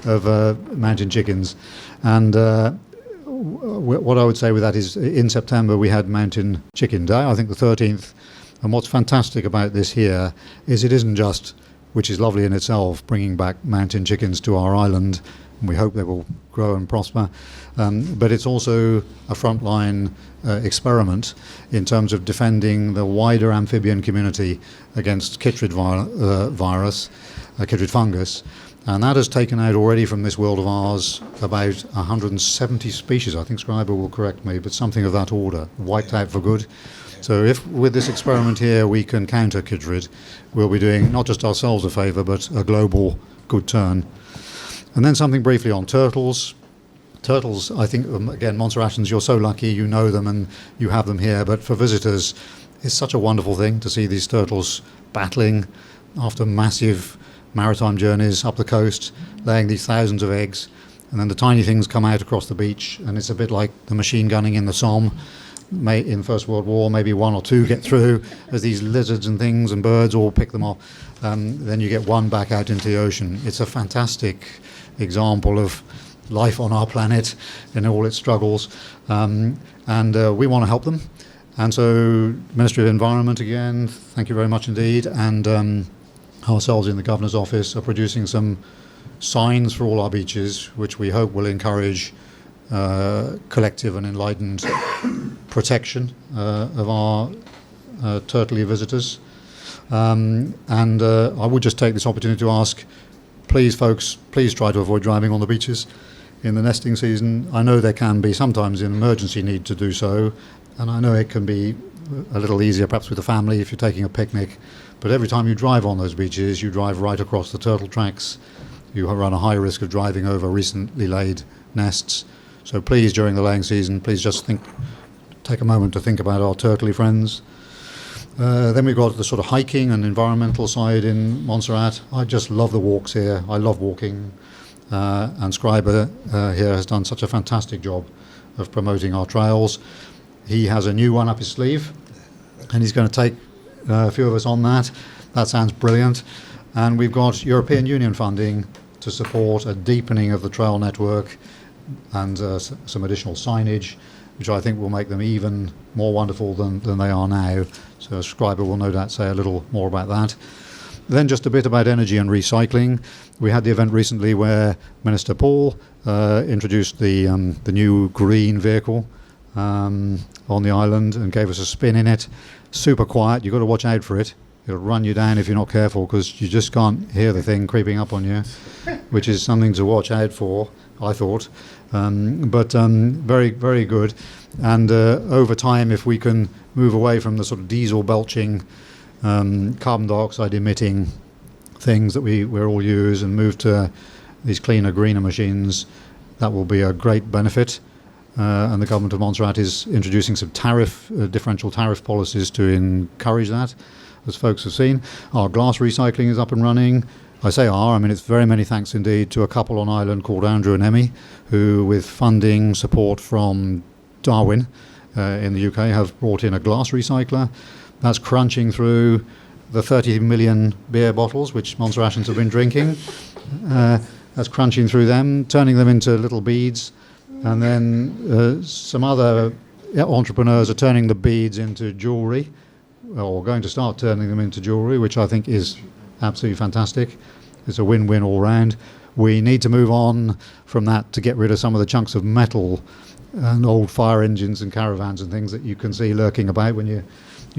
mountain chickens. And what I would say with that is in September we had Mountain Chicken Day, I think the 13th. And what's fantastic about this here is it isn't just, which is lovely in itself, bringing back mountain chickens to our island, and we hope they will grow and prosper, but it's also a frontline experiment in terms of defending the wider amphibian community against chytrid virus, chytrid fungus. And that has taken out already from this world of ours about 170 species. I think Scriber will correct me, but something of that order, wiped out for good. So if with this experiment here we can counter chytrid, we'll be doing not just ourselves a favour, but a global good turn. And then something briefly on turtles. Turtles, I think, again, Montserratans, you're so lucky, you know them and you have them here, but for visitors, it's such a wonderful thing to see these turtles battling after massive maritime journeys up the coast, laying these thousands of eggs, and then the tiny things come out across the beach, and it's a bit like the machine gunning in the Somme in the First World War. Maybe one or two get through as these lizards and things and birds all pick them off. Then you get one back out into the ocean. It's a fantastic example of life on our planet in all its struggles, and we want to help them. And so Ministry of Environment again, thank you very much indeed, and ourselves in the Governor's Office are producing some signs for all our beaches, which we hope will encourage collective and enlightened protection of our turtley visitors. And I would just take this opportunity to ask, please folks, please try to avoid driving on the beaches. in the nesting season. I know there can be sometimes an emergency need to do so, and I know it can be a little easier perhaps with the family if you're taking a picnic, but every time you drive on those beaches, you drive right across the turtle tracks. You run a high risk of driving over recently laid nests. So please, during the laying season, please just take a moment to think about our turtley friends. Then we've got the sort of hiking and environmental side in Montserrat. I just love the walks here. I love walking. And Scriber here has done such a fantastic job of promoting our trails. He has a new one up his sleeve, and he's going to take a few of us on that. That sounds brilliant. And we've got European Union funding to support a deepening of the trail network and some additional signage, which I think will make them even more wonderful than they are now. So Scriber will no doubt say a little more about that. Then just a bit about energy and recycling. We had the event recently where Minister Paul introduced the new green vehicle on the island and gave us a spin in it. Super quiet. You've got to watch out for it. It'll run you down if you're not careful, because you just can't hear the thing creeping up on you, which is something to watch out for, I thought. But very, very good. And over time, if we can move away from the sort of diesel belching, carbon dioxide emitting things that we all use and move to these cleaner, greener machines, that will be a great benefit. And the government of Montserrat is introducing some differential tariff policies to encourage that, as folks have seen. Our glass recycling is up and running. I say I mean it's very many thanks indeed to a couple on island called Andrew and Emmy, who with funding support from Darwin in the UK have brought in a glass recycler. That's crunching through the 30 million beer bottles which Montserratans have been drinking. That's crunching through them, turning them into little beads. And then some other entrepreneurs are turning the beads into jewellery, or going to start turning them into jewellery, which I think is absolutely fantastic. It's a win-win all round. We need to move on from that to get rid of some of the chunks of metal and old fire engines and caravans and things that you can see lurking about when you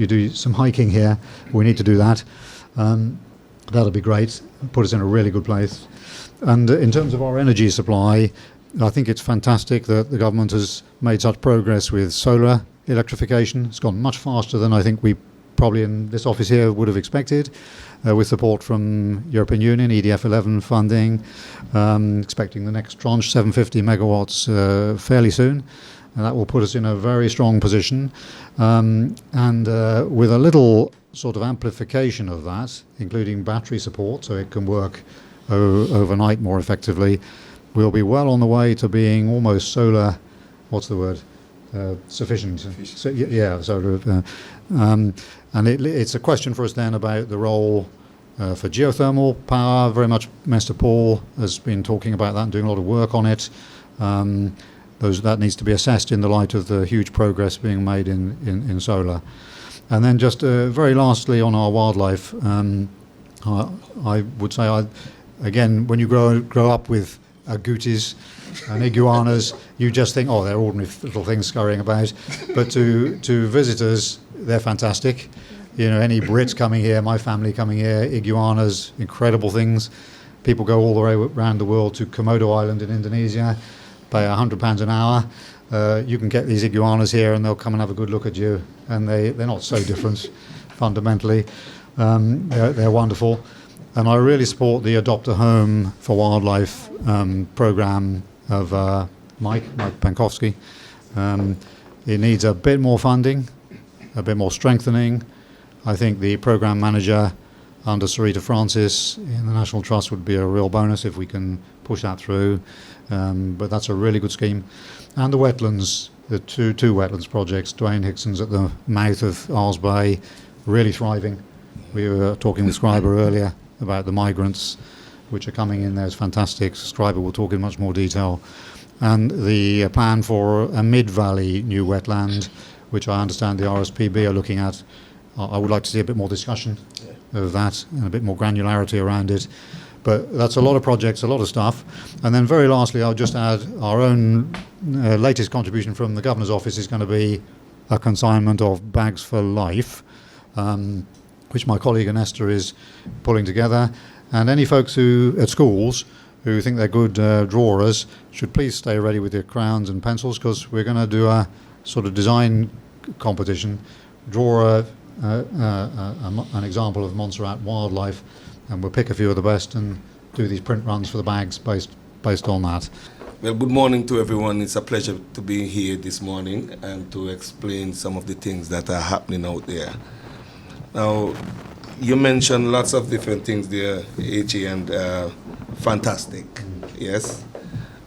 do some hiking here. We need to do that. That'll be great, put us in a really good place. And in terms of our energy supply, I think it's fantastic that the government has made such progress with solar electrification. It's gone much faster than I think we probably in this office here would have expected, with support from European Union, EDF 11 funding, expecting the next tranche, 750 megawatts fairly soon. And that will put us in a very strong position. And with a little sort of amplification of that, including battery support, so it can work overnight more effectively, we'll be well on the way to being almost solar, what's the word? Sufficient. So, yeah, solar. And it's a question for us then about the role for geothermal power. Very much Mr. Paul has been talking about that and doing a lot of work on it. That needs to be assessed in the light of the huge progress being made in solar. And then just very lastly on our wildlife, I would say, again, when you grow up with agoutis and iguanas, you just think, oh, they're ordinary little things scurrying about. But to visitors, they're fantastic. You know, any Brits coming here, my family coming here, iguanas, incredible things. People go all the way around the world to Komodo Island in Indonesia, pay £100 an hour. You can get these iguanas here and they'll come and have a good look at you. And they're not so different fundamentally. They're wonderful. And I really support the Adopt a Home for Wildlife program of Mike Pankowski. It needs a bit more funding, a bit more strengthening. I think the program manager under Sarita Francis in the National Trust would be a real bonus if we can push that through. But that's a really good scheme. And the wetlands, the two wetlands projects, Dwayne Hickson's at the mouth of Isles Bay, really thriving. We were talking with Scriber earlier about the migrants which are coming in there. Is fantastic. Scriber will talk in much more detail. And the plan for a mid-valley new wetland, which I understand the RSPB are looking at. I would like to see a bit more discussion of that and a bit more granularity around it. But that's a lot of projects, a lot of stuff. And then very lastly, I'll just add our own latest contribution from the Governor's Office is going to be a consignment of bags for life, which my colleague Anesta is pulling together. And any folks who, at schools, who think they're good drawers should please stay ready with your crayons and pencils, because we're going to do a sort of design competition. Draw an example of Montserrat wildlife, and we'll pick a few of the best and do these print runs for the bags based on that. Well, good morning to everyone. It's a pleasure to be here this morning and to explain some of the things that are happening out there. Now, you mentioned lots of different things there, AG, and fantastic, yes.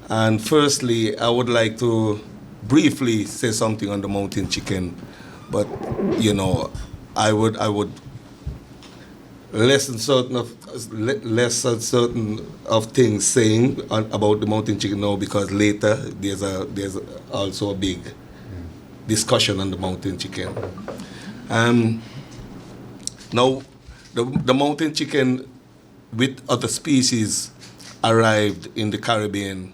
And firstly, I would like to briefly say something on the mountain chicken, but you know, I would lessen certain of things saying about the mountain chicken now, because later there's also a big discussion on the mountain chicken. Now, the mountain chicken with other species arrived in the Caribbean,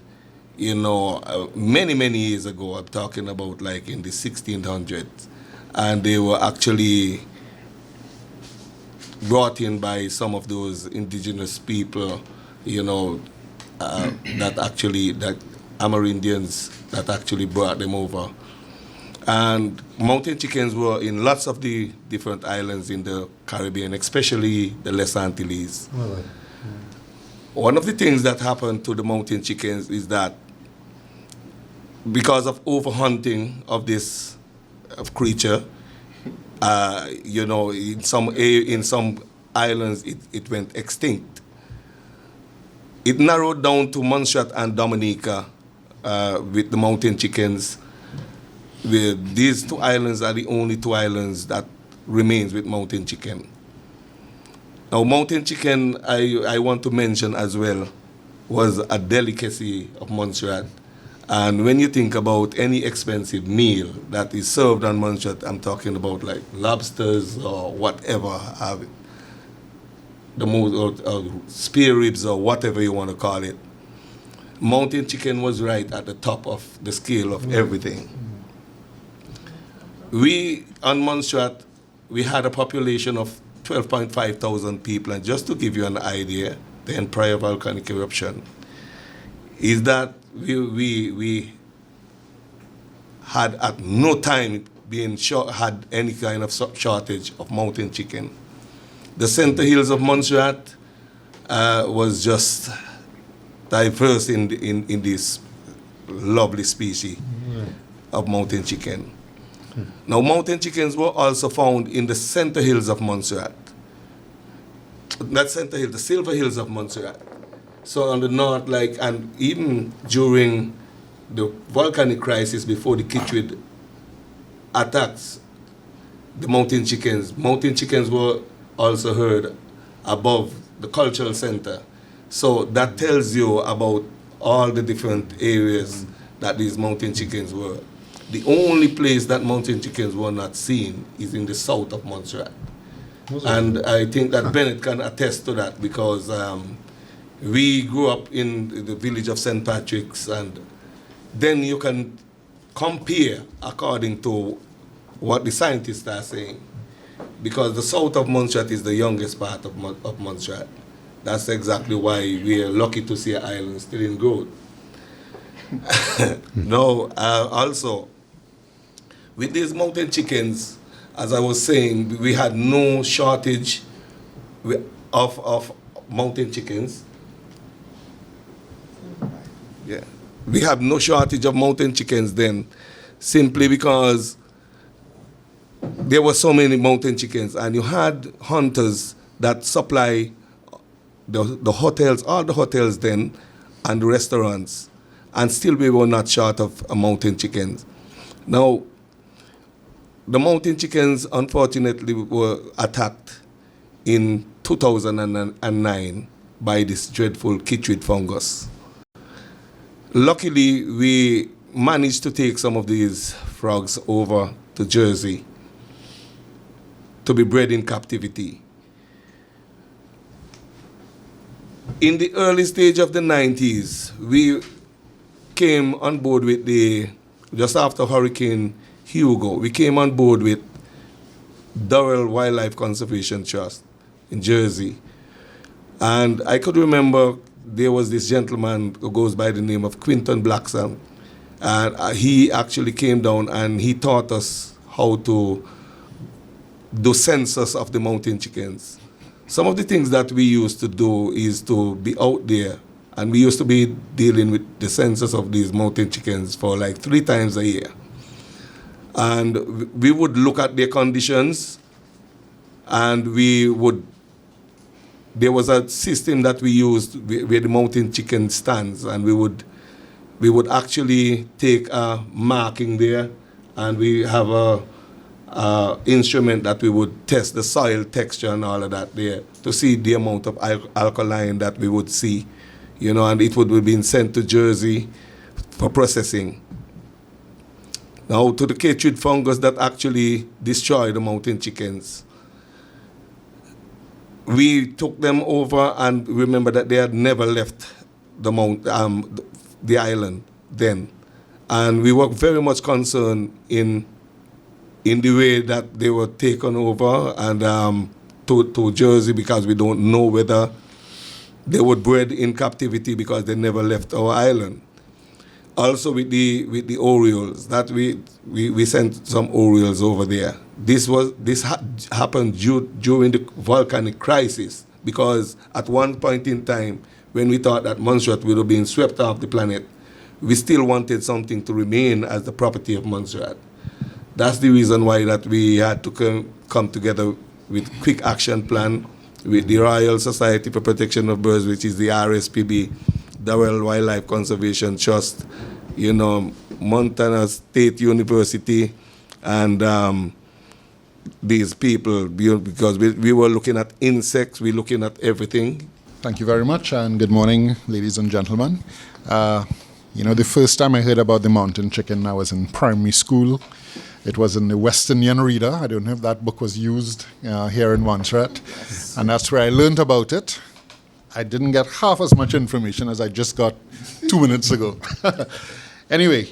you know, many years ago. I'm talking about like in the 1600s, and they were actually brought in by some of those indigenous people, you know, that Amerindians that actually brought them over. And mountain chickens were in lots of the different islands in the Caribbean, especially the Les Antilles. Really? One of the things that happened to the mountain chickens is that because of overhunting of this creature, you know, in some islands it went extinct. It narrowed down to Montserrat and Dominica with the mountain chickens. These two islands are the only two islands that remains with mountain chicken. Now, mountain chicken, I want to mention as well, was a delicacy of Montserrat. And when you think about any expensive meal that is served on Montserrat, I'm talking about like lobsters or whatever, or spare ribs or whatever you want to call it. Mountain chicken was right at the top of the scale of everything. We, on Montserrat, we had a population of 12.5 thousand people, and just to give you an idea, then prior volcanic eruption, is that we had at no time had any kind of shortage of mountain chicken. The center hills of Montserrat was just diverse in this lovely species of mountain chicken. Now, mountain chickens were also found in the center hills of Montserrat. Not center hill, the silver hills of Montserrat. So on the north, and even during the volcanic crisis before the Kitchwid attacks the mountain chickens were also heard above the cultural center. So that tells you about all the different areas that these mountain chickens were. The only place that mountain chickens were not seen is in the south of Montserrat. And I think that Bennett can attest to that, because we grew up in the village of St. Patrick's, and then you can compare according to what the scientists are saying, because the south of Montserrat is the youngest part of Montserrat. That's exactly why we are lucky to see an island still in growth. Now, also, with these mountain chickens, as I was saying, we had no shortage of mountain chickens. Yeah, we have no shortage of mountain chickens then, simply because there were so many mountain chickens, and you had hunters that supply the hotels, all the hotels then, and the restaurants, and still we were not short of mountain chickens. Now, the mountain chickens, unfortunately, were attacked in 2009 by this dreadful Kitchwid fungus. Luckily, we managed to take some of these frogs over to Jersey to be bred in captivity. In the early stage of the 90s, we came on board with just after Hurricane Hugo, we came on board with Durrell Wildlife Conservation Trust in Jersey. And I could remember there was this gentleman who goes by the name of Quinton Blackson, and he actually came down and he taught us how to do census of the mountain chickens. Some of the things that we used to do is to be out there, and we used to be dealing with the census of these mountain chickens for like 3 times a year. And we would look at their conditions, and there was a system that we used where the mountain chicken stands, and we would actually take a marking there, and we have a instrument that we would test the soil texture and all of that there to see the amount of alkaline that we would see, and it would be being sent to Jersey for processing. Now, to the chytrid fungus that actually destroy the mountain chickens, we took them over, and remember that they had never left the island then, and we were very much concerned in the way that they were taken over and to Jersey, because we don't know whether they were bred in captivity because they never left our island. Also with the Orioles, that we sent some Orioles over there. This happened during the volcanic crisis, because at one point in time, when we thought that Montserrat would have been swept off the planet, we still wanted something to remain as the property of Montserrat. That's the reason why that we had to come together with quick action plan with the Royal Society for Protection of Birds, which is the RSPB, the Royal Wildlife Conservation Trust, Montana State University, and these people, because we were looking at insects, we're looking at everything. Thank you very much, and good morning, ladies and gentlemen. The first time I heard about the mountain chicken, I was in primary school. It was in the Western Reader. I don't know if that book was used here in Montserrat. Yes. And that's where I learned about it. I didn't get half as much information as I just got 2 minutes ago. Anyway,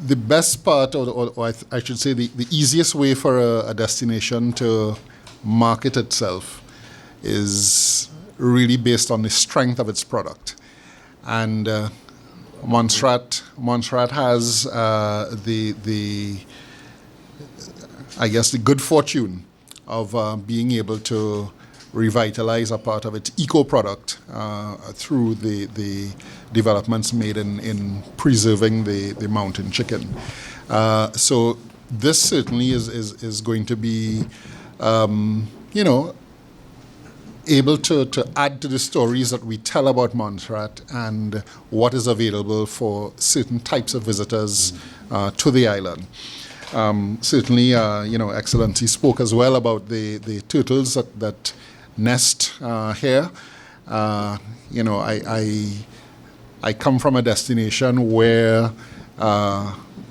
the best part, or I should say the easiest way for a destination to market itself is really based on the strength of its product. And Montserrat has the good fortune of being able to revitalize a part of its eco-product through the developments made in preserving the mountain chicken. So this certainly is going to be, able to add to the stories that we tell about Montserrat and what is available for certain types of visitors to the island. Certainly, Excellency spoke as well about the turtles that nest here. I come from a destination where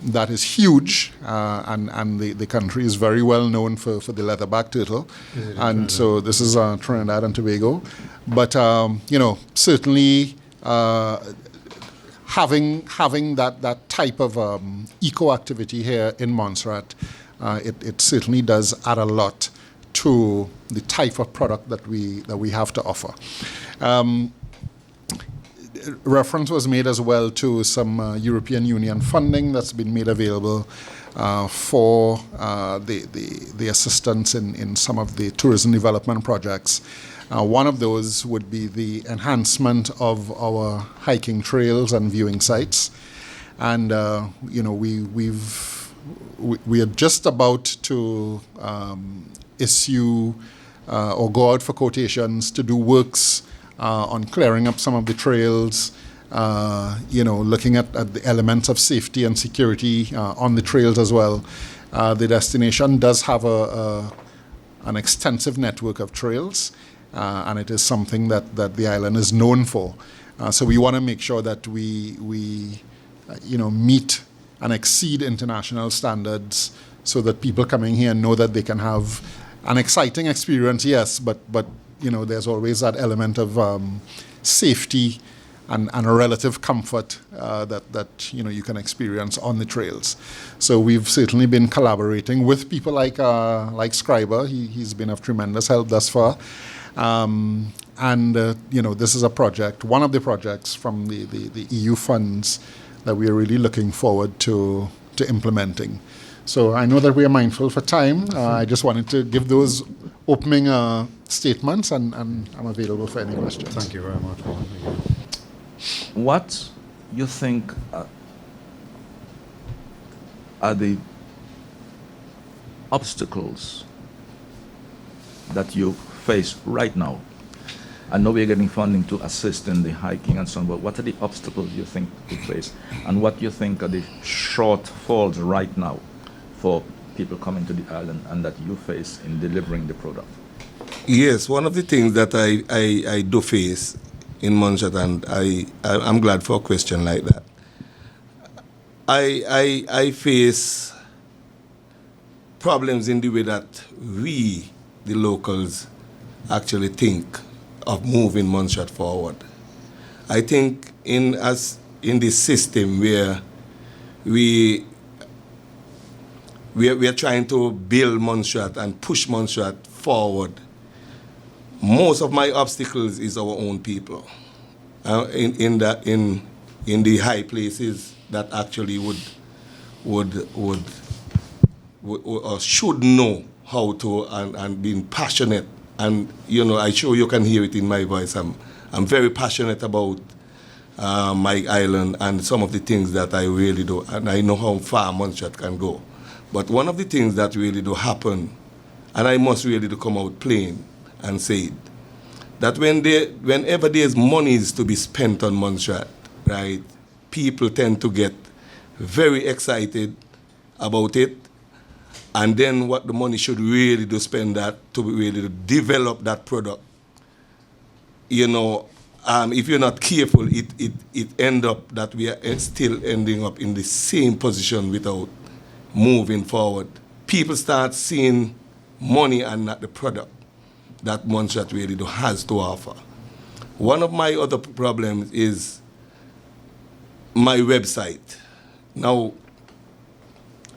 that is huge, and the country is very well known for the leatherback turtle. And so this is Trinidad and Tobago. But, certainly having that type of eco-activity here in Montserrat, it certainly does add a lot to the type of product that we have to offer. Reference was made as well to some European Union funding that's been made available for the assistance in some of the tourism development projects. One of those would be the enhancement of our hiking trails and viewing sites. And, we are just about to issue or go out for quotations to do works on clearing up some of the trails, looking at the elements of safety and security on the trails as well. The destination does have an extensive network of trails, and it is something that the island is known for. So we want to make sure that we meet and exceed international standards so that people coming here know that they can have an exciting experience, yes, but there's always that element of safety and a relative comfort that you can experience on the trails. So we've certainly been collaborating with people like Scriber. He's been of tremendous help thus far. This is a project, one of the projects from the EU funds that we are really looking forward to implementing. So I know that we are mindful for time. I just wanted to give those opening statements, and I'm available for any questions. Thank you very much. What you think are the obstacles that you face right now? I know we're getting funding to assist in the hiking and so on, but what are the obstacles you think you face? And what you think are the shortfalls right now for people coming to the island and that you face in delivering the product? Yes, one of the things that I do face in Montserrat, and I'm glad for a question like that. I face problems in the way that we, the locals, actually think of moving Montserrat forward. I think in this system where we are trying to build Montserrat and push Montserrat forward, most of my obstacles is our own people. In the high places that actually would or should know how to and being passionate. And I'm sure you can hear it in my voice. I'm very passionate about my island and some of the things that I really do, and I know how far Montserrat can go. But one of the things that really do happen, and I must really do come out plain and say it, that whenever there's monies to be spent on Montserrat, right, people tend to get very excited about it. And then what the money should really do spend that to really develop that product. If you're not careful, it end up that we are still ending up in the same position without moving forward. People start seeing money and not the product that Montserrat really has to offer. One of my other problems is my website. Now,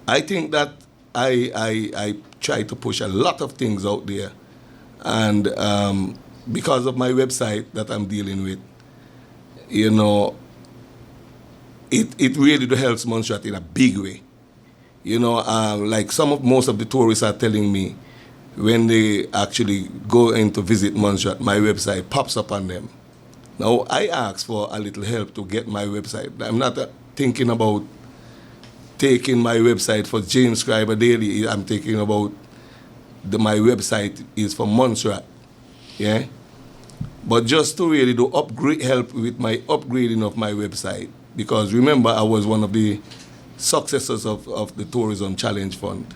I think that I try to push a lot of things out there, and because of my website that I'm dealing with, it really helps Montserrat in a big way. Like most of the tourists are telling me, when they actually go in to visit Montserrat, my website pops up on them. Now, I ask for a little help to get my website. I'm not thinking about taking my website for James Scriber Daily. I'm thinking about my website is for Montserrat, yeah? But just to really do help with my upgrading of my website, because remember, I was one of the successors of the Tourism Challenge Fund,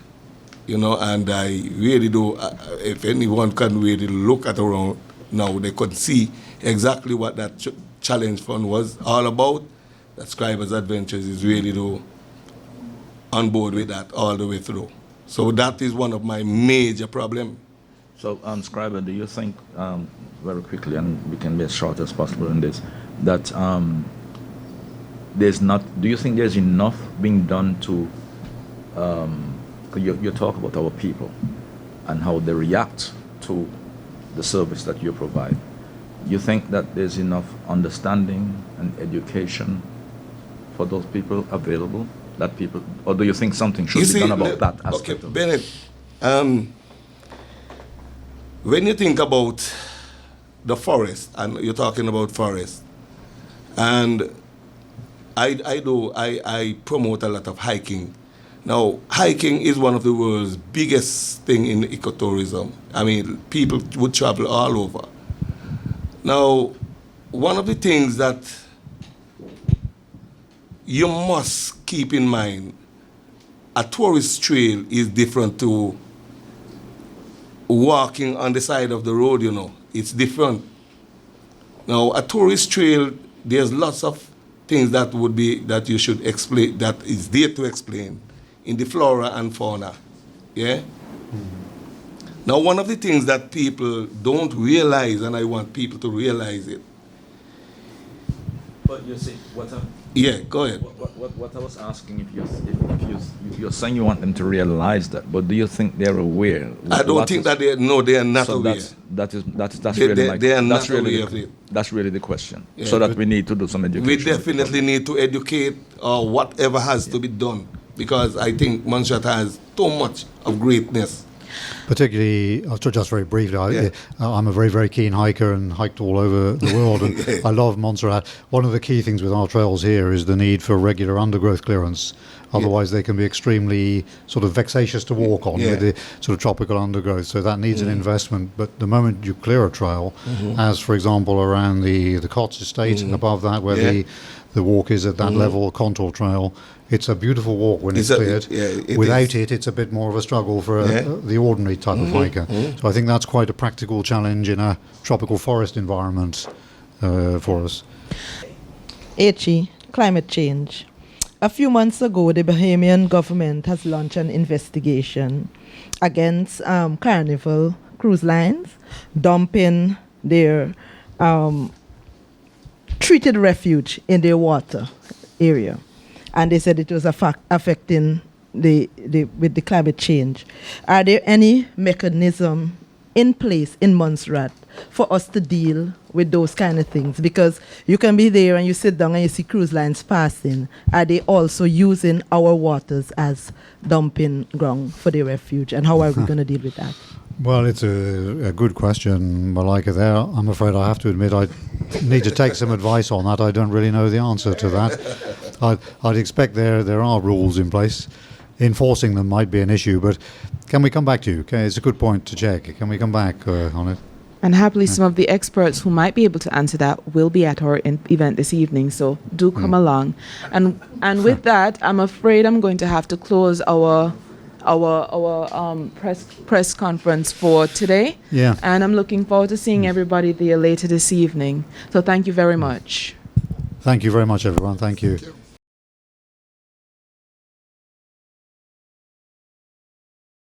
and I really do, if anyone can really look at around now, they could see exactly what that Challenge Fund was all about. That Scriber's Adventures is really on board with that all the way through. So that is one of my major problems. So, Scriber, do you think, very quickly, and we can be as short as possible in this, that do you think there's enough being done to, you talk about our people and how they react to the service that you provide. You think that there's enough understanding and education for those people available? Or do you think something should be done about that aspect? Okay, Bennett, when you think about the forest, and you're talking about forest, and I promote a lot of hiking. Now, hiking is one of the world's biggest thing in ecotourism. I mean, people would travel all over. Now, one of the things that you must keep in mind, a tourist trail is different to walking on the side of the road, It's different. Now, a tourist trail, there's lots of things that you should explain, that is there to explain in the flora and fauna, yeah? Mm-hmm. Now, one of the things that people don't realize, and I want people to realize it, But you see, Yeah, go ahead. what I was asking, if you're saying you want them to realize that, but do you think they're aware? I don't think that they are not so aware. That's They- really they- my, they are that's not really aware the, of it. that's really the question. Yeah, so that but we need to do some education. We definitely need to educate whatever has to be done, because I think Montserrat has too much of greatness. Particularly, just very briefly, Yeah. I'm a very, very keen hiker and hiked all over the world, and I love Montserrat. One of the key things with our trails here is the need for regular undergrowth clearance. Otherwise, they can be extremely sort of vexatious to walk on with the sort of tropical undergrowth. So that needs an investment. But the moment you clear a trail, as for example around the Cots Estate, above that where the walk is at that level, contour trail, it's a beautiful walk when it's cleared. Without it, it's a bit more of a struggle for the ordinary type of hiker. So I think that's quite a practical challenge in a tropical forest environment for us. HE, climate change. A few months ago, the Bahamian government has launched an investigation against Carnival cruise lines dumping their treated refuge in their water area. And they said it was affecting with the climate change. Are there any mechanism in place in Montserrat for us to deal with those kind of things? Because you can be there and you sit down and you see cruise lines passing. Are they also using our waters as dumping ground for their refuge? And how are we going to deal with that? Well, it's a good question, Malika, there. I'm afraid I have to admit I need to take some advice on that. I don't really know the answer to that. I'd expect there are rules in place. Enforcing them might be an issue, but can we come back to you? Okay, it's a good point to check. Can we come back on it? And happily, some of the experts who might be able to answer that will be at our event this evening. So do come along. And with that, I'm afraid I'm going to have to close our press conference for today. Yeah. And I'm looking forward to seeing everybody there later this evening. So thank you very much. Thank you very much, everyone. Thank you.